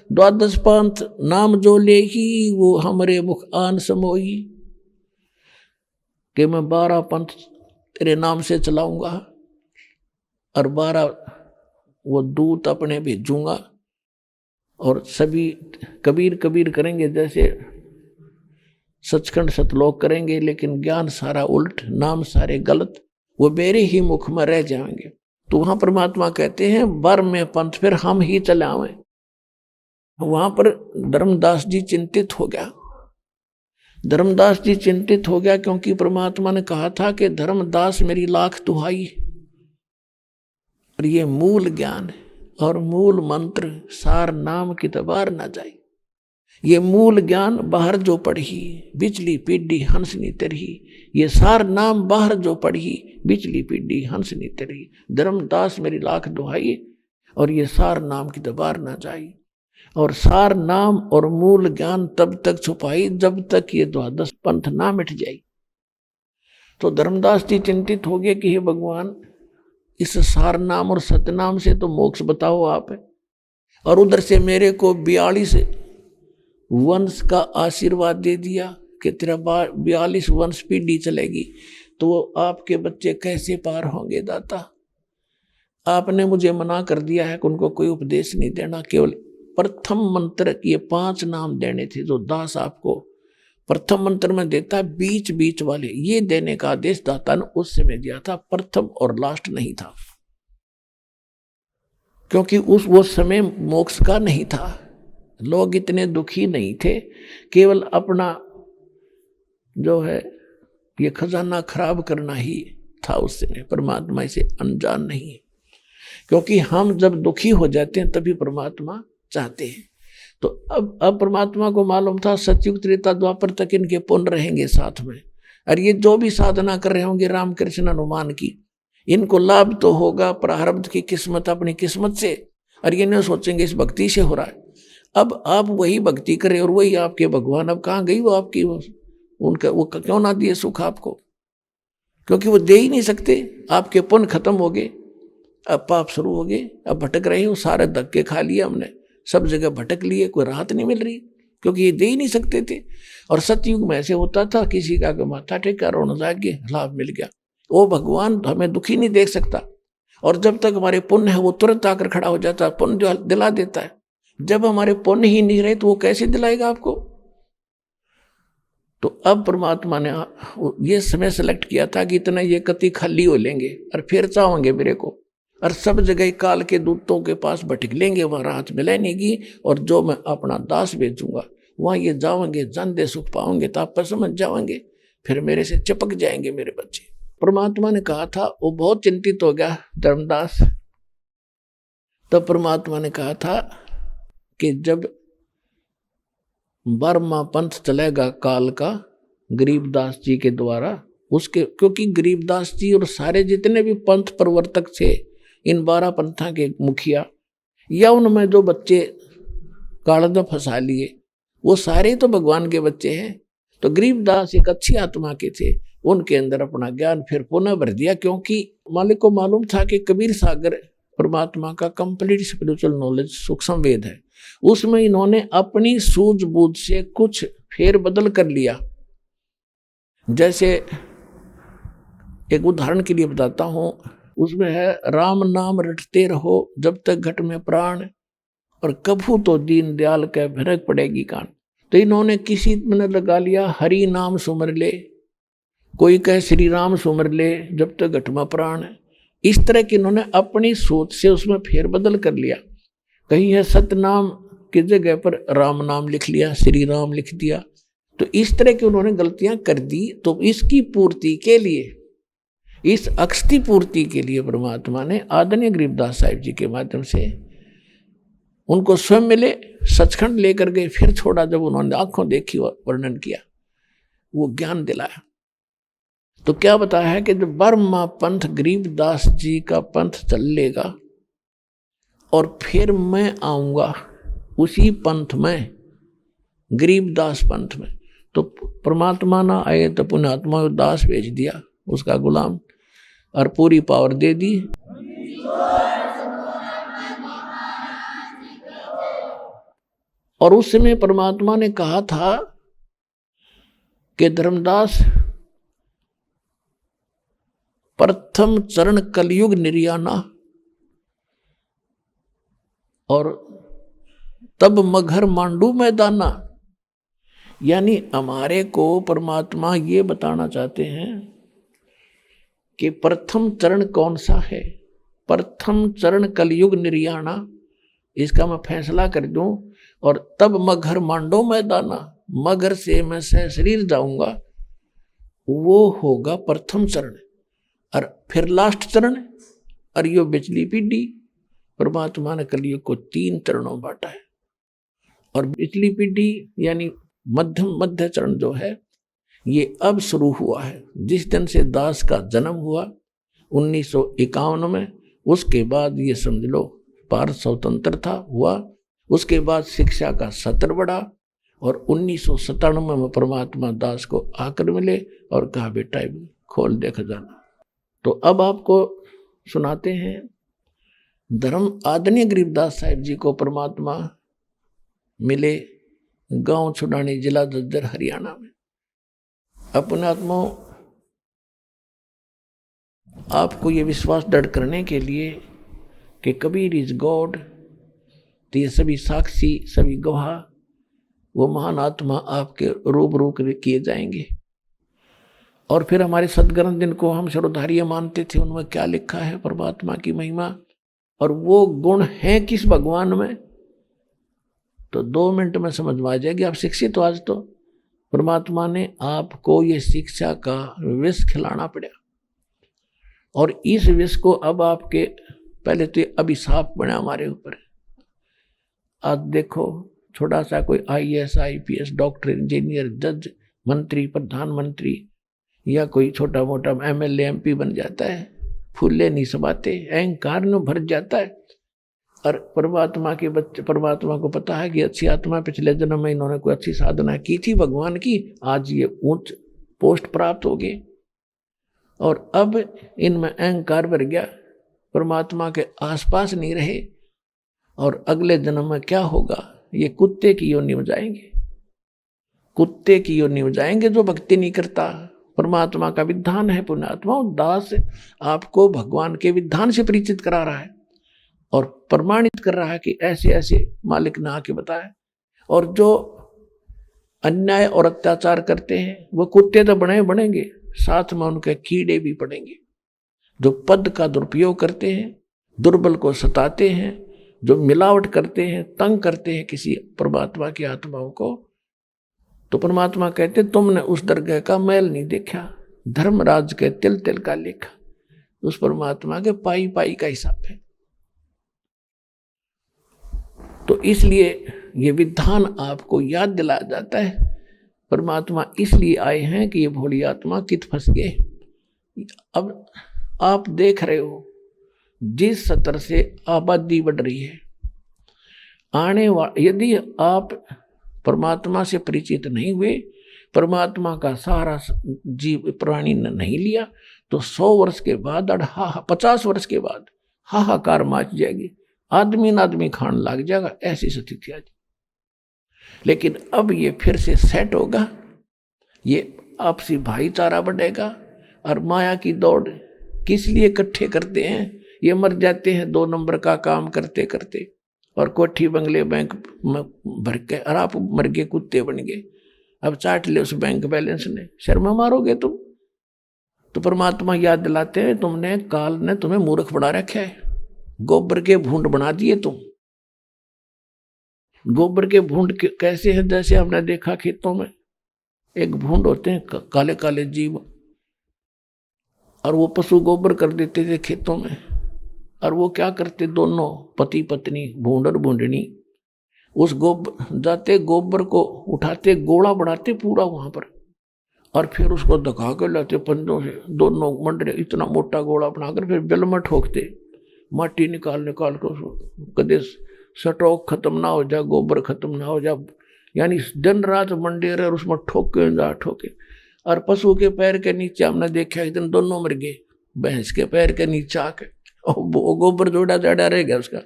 द्वादश पंथ नाम जो ले ही वो हमरे मुख आन समोई, कि मैं 12 पंथ तेरे नाम से चलाऊंगा और 12 वो दूत अपने भेजूंगा और सभी कबीर कबीर करेंगे, जैसे सचखंड सतलोक करेंगे, लेकिन ज्ञान सारा उल्ट, नाम सारे गलत, वो मेरे ही मुख में रह जाएंगे। तो वहां परमात्मा कहते हैं 12वें पंथ फिर हम ही चलावें। वहां पर धर्मदास जी चिंतित हो गया। धर्मदास जी चिंतित हो गया क्योंकि परमात्मा ने कहा था कि धर्मदास मेरी लाख दुहाई। और ये मूल ज्ञान और मूल मंत्र सार नाम की तबार ना जाए। ये मूल ज्ञान बाहर जो पढ़ी बिजली पीडी हंसनी तरही, ये सार नाम बाहर जो पढ़ी बिजली पीडी हंसनी तरही। धर्मदास मेरी लाख दुहाई और ये सार नाम की दबार ना जाई। और सार नाम और मूल ज्ञान तब तक छुपाई जब तक ये द्वादश पंथ ना मिट जाए। तो धर्मदास जी चिंतित हो गए कि हे भगवान, इस सार नाम और सतनाम से तो मोक्ष बताओ आप, और उधर से मेरे को 42 वंश का आशीर्वाद दे दिया कि तेरा 42 वंश पीढ़ी चलेगी, तो आपके बच्चे कैसे पार होंगे दाता। आपने मुझे मना कर दिया है कि उनको कोई उपदेश नहीं देना, केवल प्रथम मंत्र के 5 नाम देने थे जो दास आपको प्रथम मंत्र में देता है। बीच बीच वाले ये देने का आदेश दाता ने उस समय दिया था, प्रथम और लास्ट नहीं था, क्योंकि वो समय मोक्ष का नहीं था। लोग इतने दुखी नहीं थे, केवल अपना जो है ये खजाना खराब करना ही था उस समय। परमात्मा इसे अनजान नहीं है, क्योंकि हम जब दुखी हो जाते हैं तभी परमात्मा चाहते हैं। तो अब परमात्मा को मालूम था सतयुग त्रेता द्वापर तक इनके पुण्य रहेंगे साथ में, और ये जो भी साधना कर रहे होंगे राम कृष्ण हनुमान की, इनको लाभ तो होगा प्रारब्ध की किस्मत अपनी किस्मत से, और ये नहीं सोचेंगे इस भक्ति से हो रहा है। अब आप वही भक्ति करें और वही आपके भगवान। अब कहाँ गई वो आपकी, उनका वो क्यों ना दिए सुख आपको, क्योंकि वो दे ही नहीं सकते। आपके पुण्य खत्म हो गए, अब पाप शुरू हो गए, अब भटक रहे हो, सारे धक्के खा लिए हमने, सब जगह भटक लिए, कोई राहत नहीं मिल रही, क्योंकि ये दे ही नहीं सकते थे। और सतयुग में ऐसे होता था, किसी का माथा टेका रोना जाके लाभ मिल गया। वो भगवान हमें दुखी नहीं देख सकता, और जब तक हमारे पुण्य है वो तुरंत आकर खड़ा हो जाता है, पुण्य जो दिला देता है। जब हमारे पुण्य ही नहीं रहे तो वो कैसे दिलाएगा आपको। तो अब परमात्मा ने ये समय सेलेक्ट किया था कि इतना ये कति खाली हो लेंगे और फिर चाहेंगे मेरे को, और सब जगह काल के दूतों के पास भटक लेंगे, वहां राहत मिलेगी की, और जो मैं अपना दास भेजूंगा वहां ये जाओगे, जानदे सुख पाओगे, तो आप समझ जाओगे, फिर मेरे से चिपक जाएंगे मेरे बच्चे। परमात्मा ने कहा था, वो बहुत चिंतित हो गया धर्मदास तब परमात्मा ने कहा था कि जब 12वां पंथ चलेगा काल का गरीबदास जी के द्वारा, उसके क्योंकि गरीबदास जी और सारे जितने भी पंथ प्रवर्तक थे, इन 12 पंथा के मुखिया या उनमें जो बच्चे काल में फंसा लिए, वो सारे तो भगवान के बच्चे हैं। तो गरीबदास एक अच्छी आत्मा के थे, उनके अंदर अपना ज्ञान फिर पुनः भर दिया, क्योंकि मालिक को मालूम था कि कबीर सागर परमात्मा का कंप्लीट स्पिरिचुअल नॉलेज सूक्ष्म वेद है। उसमें इन्होंने अपनी सूझबूझ से कुछ फेर बदल कर लिया। जैसे एक उदाहरण के लिए बताता हूं, उसमें है राम नाम रटते रहो जब तक घट में प्राण, और कभू तो दीन दयाल के भरक पड़ेगी कान। तो इन्होंने किसी में लगा लिया हरि नाम सुमर ले, कोई कहे श्री राम सुमर ले जब तक घट में प्राण। इस तरह की इन्होंने अपनी सोच से उसमें फेर बदल कर लिया। कहीं है सतनाम की जगह पर राम नाम लिख लिया, श्री राम लिख दिया। तो इस तरह की उन्होंने गलतियां कर दी। तो इसकी पूर्ति के लिए, इस अक्षति पूर्ति के लिए परमात्मा ने आदरणीय गरीबदास साहिब जी के माध्यम से उनको स्वयं मिले, सचखंड लेकर गए, फिर छोड़ा। जब उन्होंने आंखों देखी और वर्णन किया, वो ज्ञान दिलाया। तो क्या बताया है कि जब 12वां पंथ गरीबदास जी का पंथ चल लेगा और फिर मैं आऊंगा उसी पंथ में, गरीबदास पंथ में। तो परमात्मा ना आए तो पुण्यात्मा को दास भेज दिया, उसका गुलाम, और पूरी पावर दे दी। और उस समय परमात्मा ने कहा था कि धर्मदास प्रथम चरण कलयुग निर्याना, और तब मगर मांडू मैदाना। यानी हमारे को परमात्मा ये बताना चाहते हैं कि प्रथम चरण कौन सा है। प्रथम चरण कलयुग निर्याना, इसका मैं फैसला कर दूं, और तब मगर मांडो मैदाना, मगर से मैं सहशरीर जाऊंगा, वो होगा प्रथम चरण। और फिर लास्ट चरण, और यो बिचली पीढ़ी। परमात्मा ने कलयुग को 3 चरणों बांटा है। और बिचली पीढ़ी यानी मध्य चरण जो है, ये अब शुरू हुआ है। जिस दिन से दास का जन्म हुआ 1951 में, उसके बाद ये समझ लो भारत स्वतंत्रता हुआ। उसके बाद शिक्षा का सत्र बढ़ा, और 1997 में परमात्मा दास को आकर मिले और कहा बेटा खोल दे खजाना। तो अब आपको सुनाते हैं धर्म आदरणीय गरीबदास साहिब जी को परमात्मा मिले गांव छुड़ानी, जिला झज्जर, हरियाणा में। अपने आत्मा आपको ये विश्वास दृढ़ करने के लिए कि कबीर इज गॉड, तो ये सभी साक्षी, सभी गवाह, वो महान आत्मा आपके रूबरू किए जाएंगे। और फिर हमारे सदग्रंथ जिनको हम सर्वधार्य मानते थे, उनमें क्या लिखा है परमात्मा की महिमा और वो गुण है किस भगवान में, तो 2 मिनट में समझ में आ जाएगी। आप शिक्षित हो आज, तो परमात्मा ने आपको ये शिक्षा का विष खिलाना पड़ा, और इस विष को अब आपके पहले तो अभिशाप बना हमारे ऊपर। आज देखो छोटा सा कोई IAS, IPS, डॉक्टर, इंजीनियर, जज, मंत्री, प्रधानमंत्री या कोई छोटा मोटा MLA, MP बन जाता है, फूले नहीं समाते, अहंकार में भर जाता है। और परमात्मा के बच्चे, परमात्मा को पता है कि अच्छी आत्मा पिछले जन्म में इन्होंने कोई अच्छी साधना की थी भगवान की, आज ये उच्च पोस्ट प्राप्त हो गए, और अब इनमें अहंकार भर गया, परमात्मा के आसपास नहीं रहे, और अगले जन्म में क्या होगा, ये कुत्ते की योनि में जाएंगे। कुत्ते की योनि में जाएंगे जो भक्ति नहीं करता। परमात्मा का विधान है पुण्यात्मा, दास आपको भगवान के विधान से परिचित करा रहा है और प्रमाणित कर रहा है कि ऐसे ऐसे मालिक ने आके बताया। और जो अन्याय और अत्याचार करते हैं वो कुत्ते तो बनेंगे, साथ में उनके कीड़े भी पड़ेंगे। जो पद का दुरुपयोग करते हैं, दुर्बल को सताते हैं, जो मिलावट करते हैं, तंग करते हैं किसी परमात्मा की आत्माओं को, तो परमात्मा कहते तुमने उस दरगाह का मैल नहीं देखा, धर्मराज के तिल तिल का लेखा। उस परमात्मा के पाई पाई का हिसाब है। तो इसलिए ये विधान आपको याद दिलाया जाता है। परमात्मा इसलिए आए हैं कि ये भोली आत्मा कित फंस गए। अब आप देख रहे हो जिस स्तर से आबादी बढ़ रही है, यदि आप परमात्मा से परिचित नहीं हुए, परमात्मा का सारा जीव प्राणी ने नहीं लिया, तो 100 वर्ष के बाद 50 वर्ष के बाद हाहाकार मच जाएगी, आदमी खान लग जाएगा, ऐसी स्थिति आ जाएगी। लेकिन अब ये फिर से सेट होगा, ये आपसी भाईचारा बढ़ेगा। और माया की दौड़ किस लिए इकट्ठे करते हैं, ये मर जाते हैं 2 नंबर का काम करते करते, और कोठी बंगले बैंक में भर के, और आप मर गए, कुत्ते बन गए। अब चाट ले उस बैंक बैलेंस ने, शर्मा मारोगे तुम। तो परमात्मा याद दिलाते हैं, तुमने काल ने तुम्हें मूर्ख बना रखा है, गोबर के भूंड बना दिए तुम। गोबर के भूंड कैसे हैं, जैसे हमने देखा खेतों में एक भूंड होते हैं काले काले जीव, और वो पशु गोबर कर देते थे खेतों में। और वो क्या करते, दोनों पति पत्नी भूंड और भूंडनी उस गोबर जाते, गोबर को उठाते, गोला बनाते पूरा वहां पर, और फिर उसको धका कर लाते पंजों से, दोनों मंडले इतना मोटा गोला बनाकर फिर बिल में ठोकते, माटी निकाल कर कदे स्टॉक खत्म ना हो जाए, गोबर खत्म ना हो जाए, यानी दिन रात मंडेर और उसमें ठोके। और पशु के पैर के नीचे हमने देखा एक दिन दोनों मर गए, भैंस के पैर के नीचे आके, और गोबर जोड़ा जाड़ा रह गया उसका।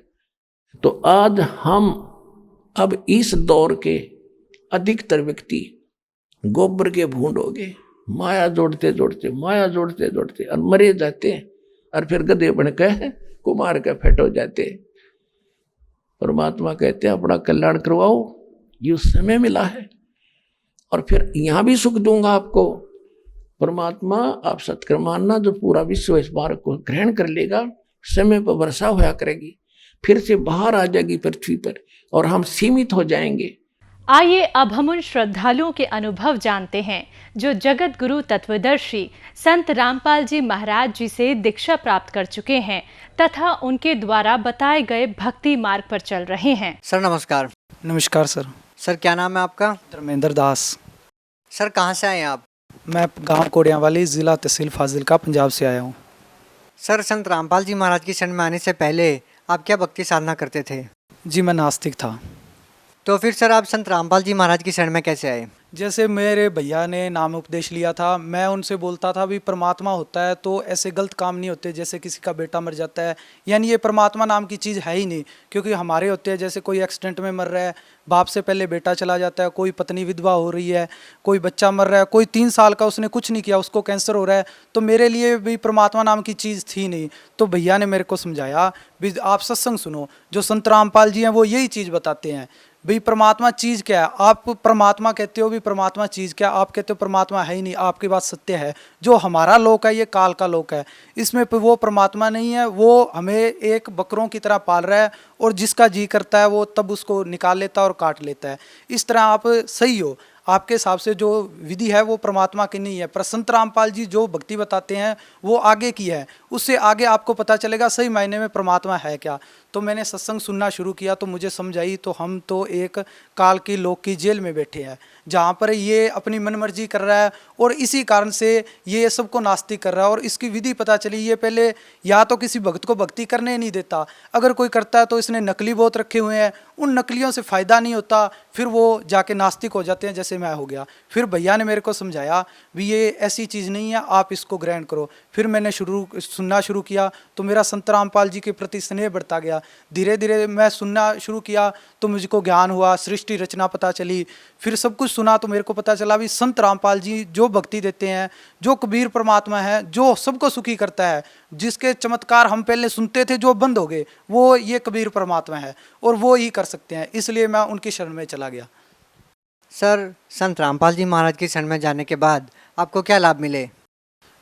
तो आज हम अब इस दौर के अधिकतर व्यक्ति गोबर के भूंड हो गए, माया जोड़ते जोड़ते और मरे जाते हैं, और फिर गधे बन के कुमार के फेट हो जाते। परमात्मा कहते हैं अपना कल्याण करवाओ, ये समय मिला है, और फिर यहां भी सुख दूंगा आपको। परमात्मा आप सत्कर्म मानना, जो पूरा विश्व इस बार को ग्रहण कर लेगा, समय पर वर्षा होया करेगी, फिर से बाहर आ जाएगी पृथ्वी पर, और हम सीमित हो जाएंगे। आइए अब हम उन श्रद्धालुओं के अनुभव जानते हैं जो जगत गुरु तत्वदर्शी संत रामपाल जी महाराज जी से दीक्षा प्राप्त कर चुके हैं तथा उनके द्वारा बताए गए भक्ति मार्ग पर चल रहे हैं। सर नमस्कार। नमस्कार सर। सर क्या नाम है आपका? धर्मेंद्र दास। सर कहाँ से आए हैं आप? मैं गांव कोडियांवाली, जिला तहसील फाजिलका, पंजाब से आया हूँ। सर संत रामपाल जी महाराज की शरण में आने से पहले आप क्या भक्ति साधना करते थे? जी मैं नास्तिक था। तो फिर सर आप संत रामपाल जी महाराज की शरण में कैसे आए? जैसे मेरे भैया ने नाम उपदेश लिया था, मैं उनसे बोलता था भी परमात्मा होता है तो ऐसे गलत काम नहीं होते, जैसे किसी का बेटा मर जाता है, यानी ये परमात्मा नाम की चीज़ है ही नहीं। क्योंकि हमारे होते हैं, जैसे कोई एक्सीडेंट में मर रहा है, बाप से पहले बेटा चला जाता है, कोई पत्नी विधवा हो रही है, कोई बच्चा मर रहा है, कोई 3 साल का उसने कुछ नहीं किया, उसको कैंसर हो रहा है, तो मेरे लिए भी परमात्मा नाम की चीज़ थी नहीं। तो भैया ने मेरे को समझाया भी आप सत्संग सुनो, जो संत रामपाल जी हैं वो यही चीज़ बताते हैं भाई परमात्मा चीज़ क्या है। आप परमात्मा कहते हो भी परमात्मा चीज़ क्या, आप कहते हो परमात्मा है ही नहीं, आपकी बात सत्य है। जो हमारा लोक है ये काल का लोक है, इसमें वो परमात्मा नहीं है, वो हमें एक बकरों की तरह पाल रहा है, और जिसका जी करता है वो तब उसको निकाल लेता है और काट लेता है। इस तरह आप सही हो, आपके हिसाब से जो विधि है वो परमात्मा की नहीं है, पर संत रामपाल जी जो भक्ति बताते हैं वो आगे की है, उससे आगे आपको पता चलेगा सही मायने में परमात्मा है क्या। तो मैंने सत्संग सुनना शुरू किया तो मुझे समझ आई, तो हम तो एक काल की लोक की जेल में बैठे हैं, जहाँ पर ये अपनी मनमर्जी कर रहा है, और इसी कारण से ये सबको नास्तिक कर रहा है। और इसकी विधि पता चली, ये पहले या तो किसी भक्त को भक्ति करने नहीं देता, अगर कोई करता है तो इसने नकली बहुत रखे हुए हैं, उन नकलियों से फ़ायदा नहीं होता, फिर वो जाके नास्तिक हो जाते हैं, जैसे मैं हो गया। फिर भैया ने मेरे को समझाया भी ये ऐसी चीज़ नहीं है, आप इसको ग्रहण करो। फिर मैंने सुनना शुरू किया तो मेरा संत रामपाल जी के प्रति स्नेह बढ़ता गया। धीरे धीरे मैं सुनना शुरू किया तो मुझको ज्ञान हुआ, सृष्टि रचना पता चली। फिर सब कुछ सुना तो मेरे को पता चला भी संत रामपाल जी जो भक्ति देते हैं, जो कबीर परमात्मा है, जो सबको सुखी करता है, जिसके चमत्कार हम पहले सुनते थे जो बंद हो गए, वो ये कबीर परमात्मा है और वो ही कर सकते हैं। इसलिए मैं उनकी शरण में चला गया। सर संत रामपाल जी महाराज की शरण में जाने के बाद आपको क्या लाभ मिले?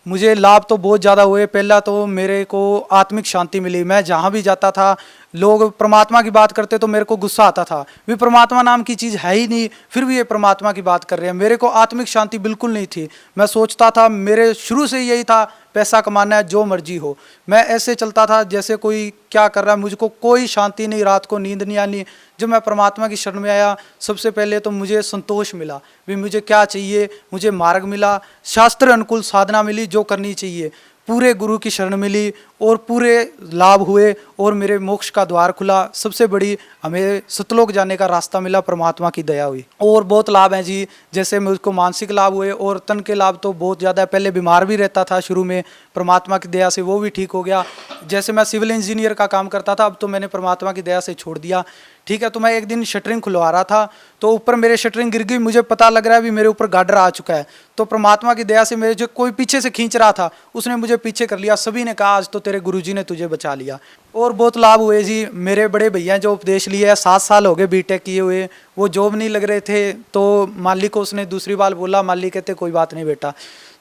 मुझे लाभ तो बहुत ज़्यादा हुए। पहला तो मेरे को आत्मिक शांति मिली। मैं जहाँ भी जाता था लोग परमात्मा की बात करते तो मेरे को गुस्सा आता था, भी परमात्मा नाम की चीज़ है ही नहीं, फिर भी ये परमात्मा की बात कर रहे हैं। मेरे को आत्मिक शांति बिल्कुल नहीं थी। मैं सोचता था, मेरे शुरू से यही था, पैसा कमाना है, जो मर्जी हो। मैं ऐसे चलता था जैसे कोई क्या कर रहा है, मुझको कोई शांति नहीं, रात को नींद नहीं आनी। जब मैं परमात्मा की शरण में आया, सबसे पहले तो मुझे संतोष मिला भी मुझे क्या चाहिए, मुझे मार्ग मिला, शास्त्र अनुकूल साधना मिली जो करनी चाहिए, पूरे गुरु की शरण मिली और पूरे लाभ हुए और मेरे मोक्ष का द्वार खुला। सबसे बड़ी हमें सतलोक जाने का रास्ता मिला, परमात्मा की दया हुई। और बहुत लाभ हैं जी, जैसे मुझको मानसिक लाभ हुए और तन के लाभ तो बहुत ज़्यादा है। पहले बीमार भी रहता था शुरू में, परमात्मा की दया से वो भी ठीक हो गया। जैसे मैं सिविल इंजीनियर का काम करता था, अब तो मैंने परमात्मा की दया से छोड़ दिया। ठीक है, तो मैं एक दिन शटरिंग खुलवा रहा था, तो ऊपर मेरे शटरिंग गिर गई, मुझे पता लग रहा है भी मेरे ऊपर गार्डर आ चुका है। तो परमात्मा की दया से मेरे जो कोई पीछे से खींच रहा था उसने मुझे पीछे कर लिया। सभी ने कहा आज तो तेरे गुरुजी ने तुझे बचा लिया। और बहुत लाभ हुए जी। मेरे बड़े भैया जो उपदेश लिए है, 7 साल हो गए बीटेक किए हुए, वो जॉब नहीं लग रहे थे, तो माली को उसने दूसरी बार बोला, माली कहते कोई बात नहीं बेटा।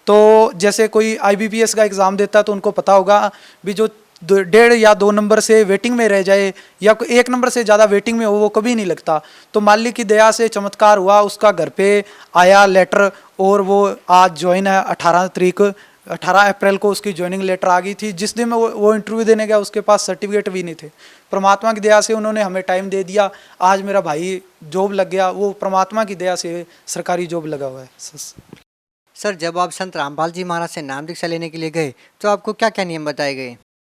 तो जैसे कोई IBPS का एग्ज़ाम देता है तो उनको पता होगा भी जो 1.5 या 2 नंबर से वेटिंग में रह जाए या 1 नंबर से ज़्यादा वेटिंग में हो वो कभी नहीं लगता। तो माली की दया से चमत्कार हुआ, उसका घर पे आया लेटर और वो आज ज्वाइन है। 18 अप्रैल को उसकी ज्वाइनिंग लेटर आ गई थी। जिस दिन में वो इंटरव्यू देने गया उसके पास सर्टिफिकेट भी नहीं थे। परमात्मा की दया से उन्होंने हमें टाइम दे दिया, आज मेरा भाई जॉब लग गया। वो परमात्मा की दया से सरकारी जॉब लगा हुआ है। सर, जब आप संत रामपाल जी महाराज से नाम दीक्षा लेने के लिए गए तो आपको क्या क्या नियम बताए गए?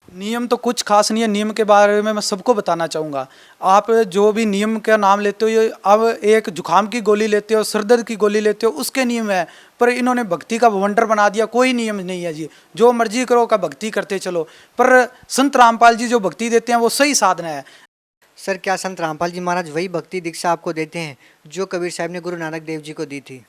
नियम तो कुछ खास नहीं है, नियम के बारे में मैं सबको बताना चाहूँगा। आप जो भी नियम का नाम लेते हो, ये अब एक जुकाम की गोली लेते हो, सर दर्द की गोली लेते हो, उसके नियम है, पर इन्होंने भक्ति का भवंडर बना दिया। कोई नियम नहीं है जी, जो मर्जी करो का भक्ति करते चलो। पर संत रामपाल जी जो भक्ति देते हैं वो सही साधना है। सर, क्या संत रामपाल जी महाराज वही भक्ति दीक्षा आपको देते हैं जो कबीर साहब ने गुरु नानक देव जी को दी थी?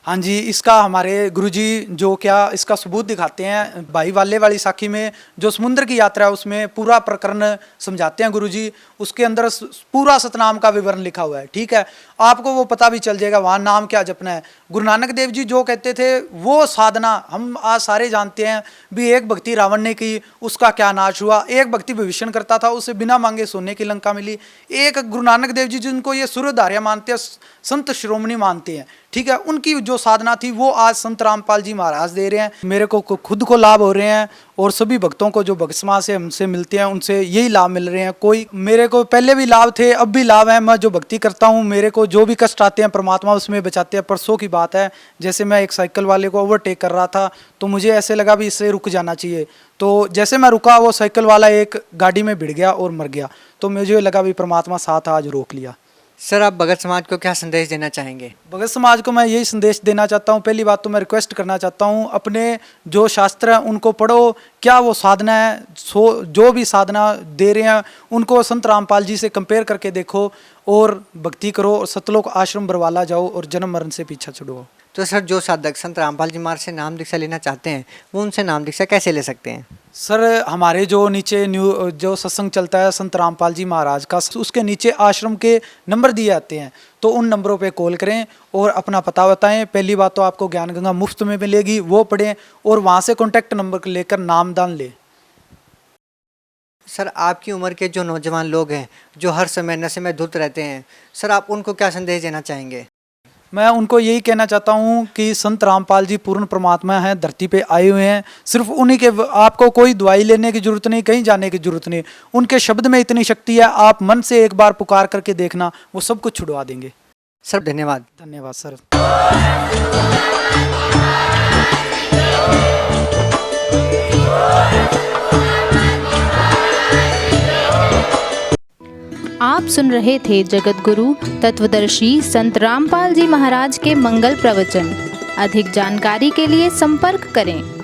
हाँ जी, इसका हमारे गुरुजी जो क्या इसका सबूत दिखाते हैं। भाई वाले वाली साखी में जो समुद्र की यात्रा है उसमें पूरा प्रकरण समझाते हैं गुरुजी। उसके अंदर पूरा सतनाम का विवरण लिखा हुआ है। ठीक है, आपको वो पता भी चल जाएगा वहाँ नाम क्या जपना है। गुरु नानक देव जी जो कहते थे वो साधना हम आज सारे जानते हैं भी। एक भक्ति रावण ने की, उसका क्या नाश हुआ। एक भक्ति भविष्य करता था, उसे बिना मांगे सोने की लंका मिली। एक गुरु नानक देव जी जिनको ये सूर्यधार्य मानते हैं, संत शिरोमणि मानते हैं, ठीक है, उनकी जो साधना थी वो आज संत रामपाल जी महाराज दे रहे हैं। मेरे को खुद को लाभ हो रहे हैं और सभी भक्तों को जो भक्त समाज से हमसे मिलते हैं उनसे यही लाभ मिल रहे हैं। कोई मेरे को पहले भी लाभ थे, अब भी लाभ है। मैं जो भक्ति करता हूँ, मेरे को जो भी कष्ट आते हैं परमात्मा उसमें बचाते हैं। परसों की बात है, जैसे मैं एक साइकिल वाले को ओवरटेक कर रहा था तो मुझे ऐसे लगा भी इससे रुक जाना चाहिए। तो जैसे मैं रुका, वो साइकिल वाला एक गाड़ी में भिड़ गया और मर गया। तो मुझे लगा भी परमात्मा साथ आज रोक लिया। सर, आप भगत समाज को क्या संदेश देना चाहेंगे? भगत समाज को मैं यही संदेश देना चाहता हूँ। पहली बात तो मैं रिक्वेस्ट करना चाहता हूँ, अपने जो शास्त्र हैं उनको पढ़ो। क्या वो साधना है, जो भी साधना दे रहे हैं उनको संत रामपाल जी से कंपेयर करके देखो और भक्ति करो और सतलोक आश्रम बरवाला जाओ और जन्म मरण से पीछा छुड़वाओ। तो सर, जो साधक संत रामपाल जी महाराज से नाम दीक्षा लेना चाहते हैं वो उनसे नाम दीक्षा कैसे ले सकते हैं? सर, हमारे जो नीचे जो सत्संग चलता है संत रामपाल जी महाराज का, उसके नीचे आश्रम के नंबर दिए जाते हैं, तो उन नंबरों पे कॉल करें और अपना पता बताएं। पहली बात तो आपको ज्ञान गंगा मुफ्त में मिलेगी, वो पढ़ें और वहाँ से कॉन्टैक्ट नंबर लेकर नामदान लें। सर, आपकी उम्र के जो नौजवान लोग हैं जो हर समय नशे में धुत रहते हैं, सर आप उनको क्या संदेश देना चाहेंगे? मैं उनको यही कहना चाहता हूँ कि संत रामपाल जी पूर्ण परमात्मा हैं, धरती पे आए हुए हैं। सिर्फ उन्हीं के, आपको कोई दवाई लेने की जरूरत नहीं, कहीं जाने की जरूरत नहीं। उनके शब्द में इतनी शक्ति है, आप मन से एक बार पुकार करके देखना, वो सब कुछ छुड़वा देंगे। सर, धन्यवाद। धन्यवाद सर। आप सुन रहे थे जगत गुरु तत्वदर्शी संत रामपाल जी महाराज के मंगल प्रवचन। अधिक जानकारी के लिए संपर्क करें।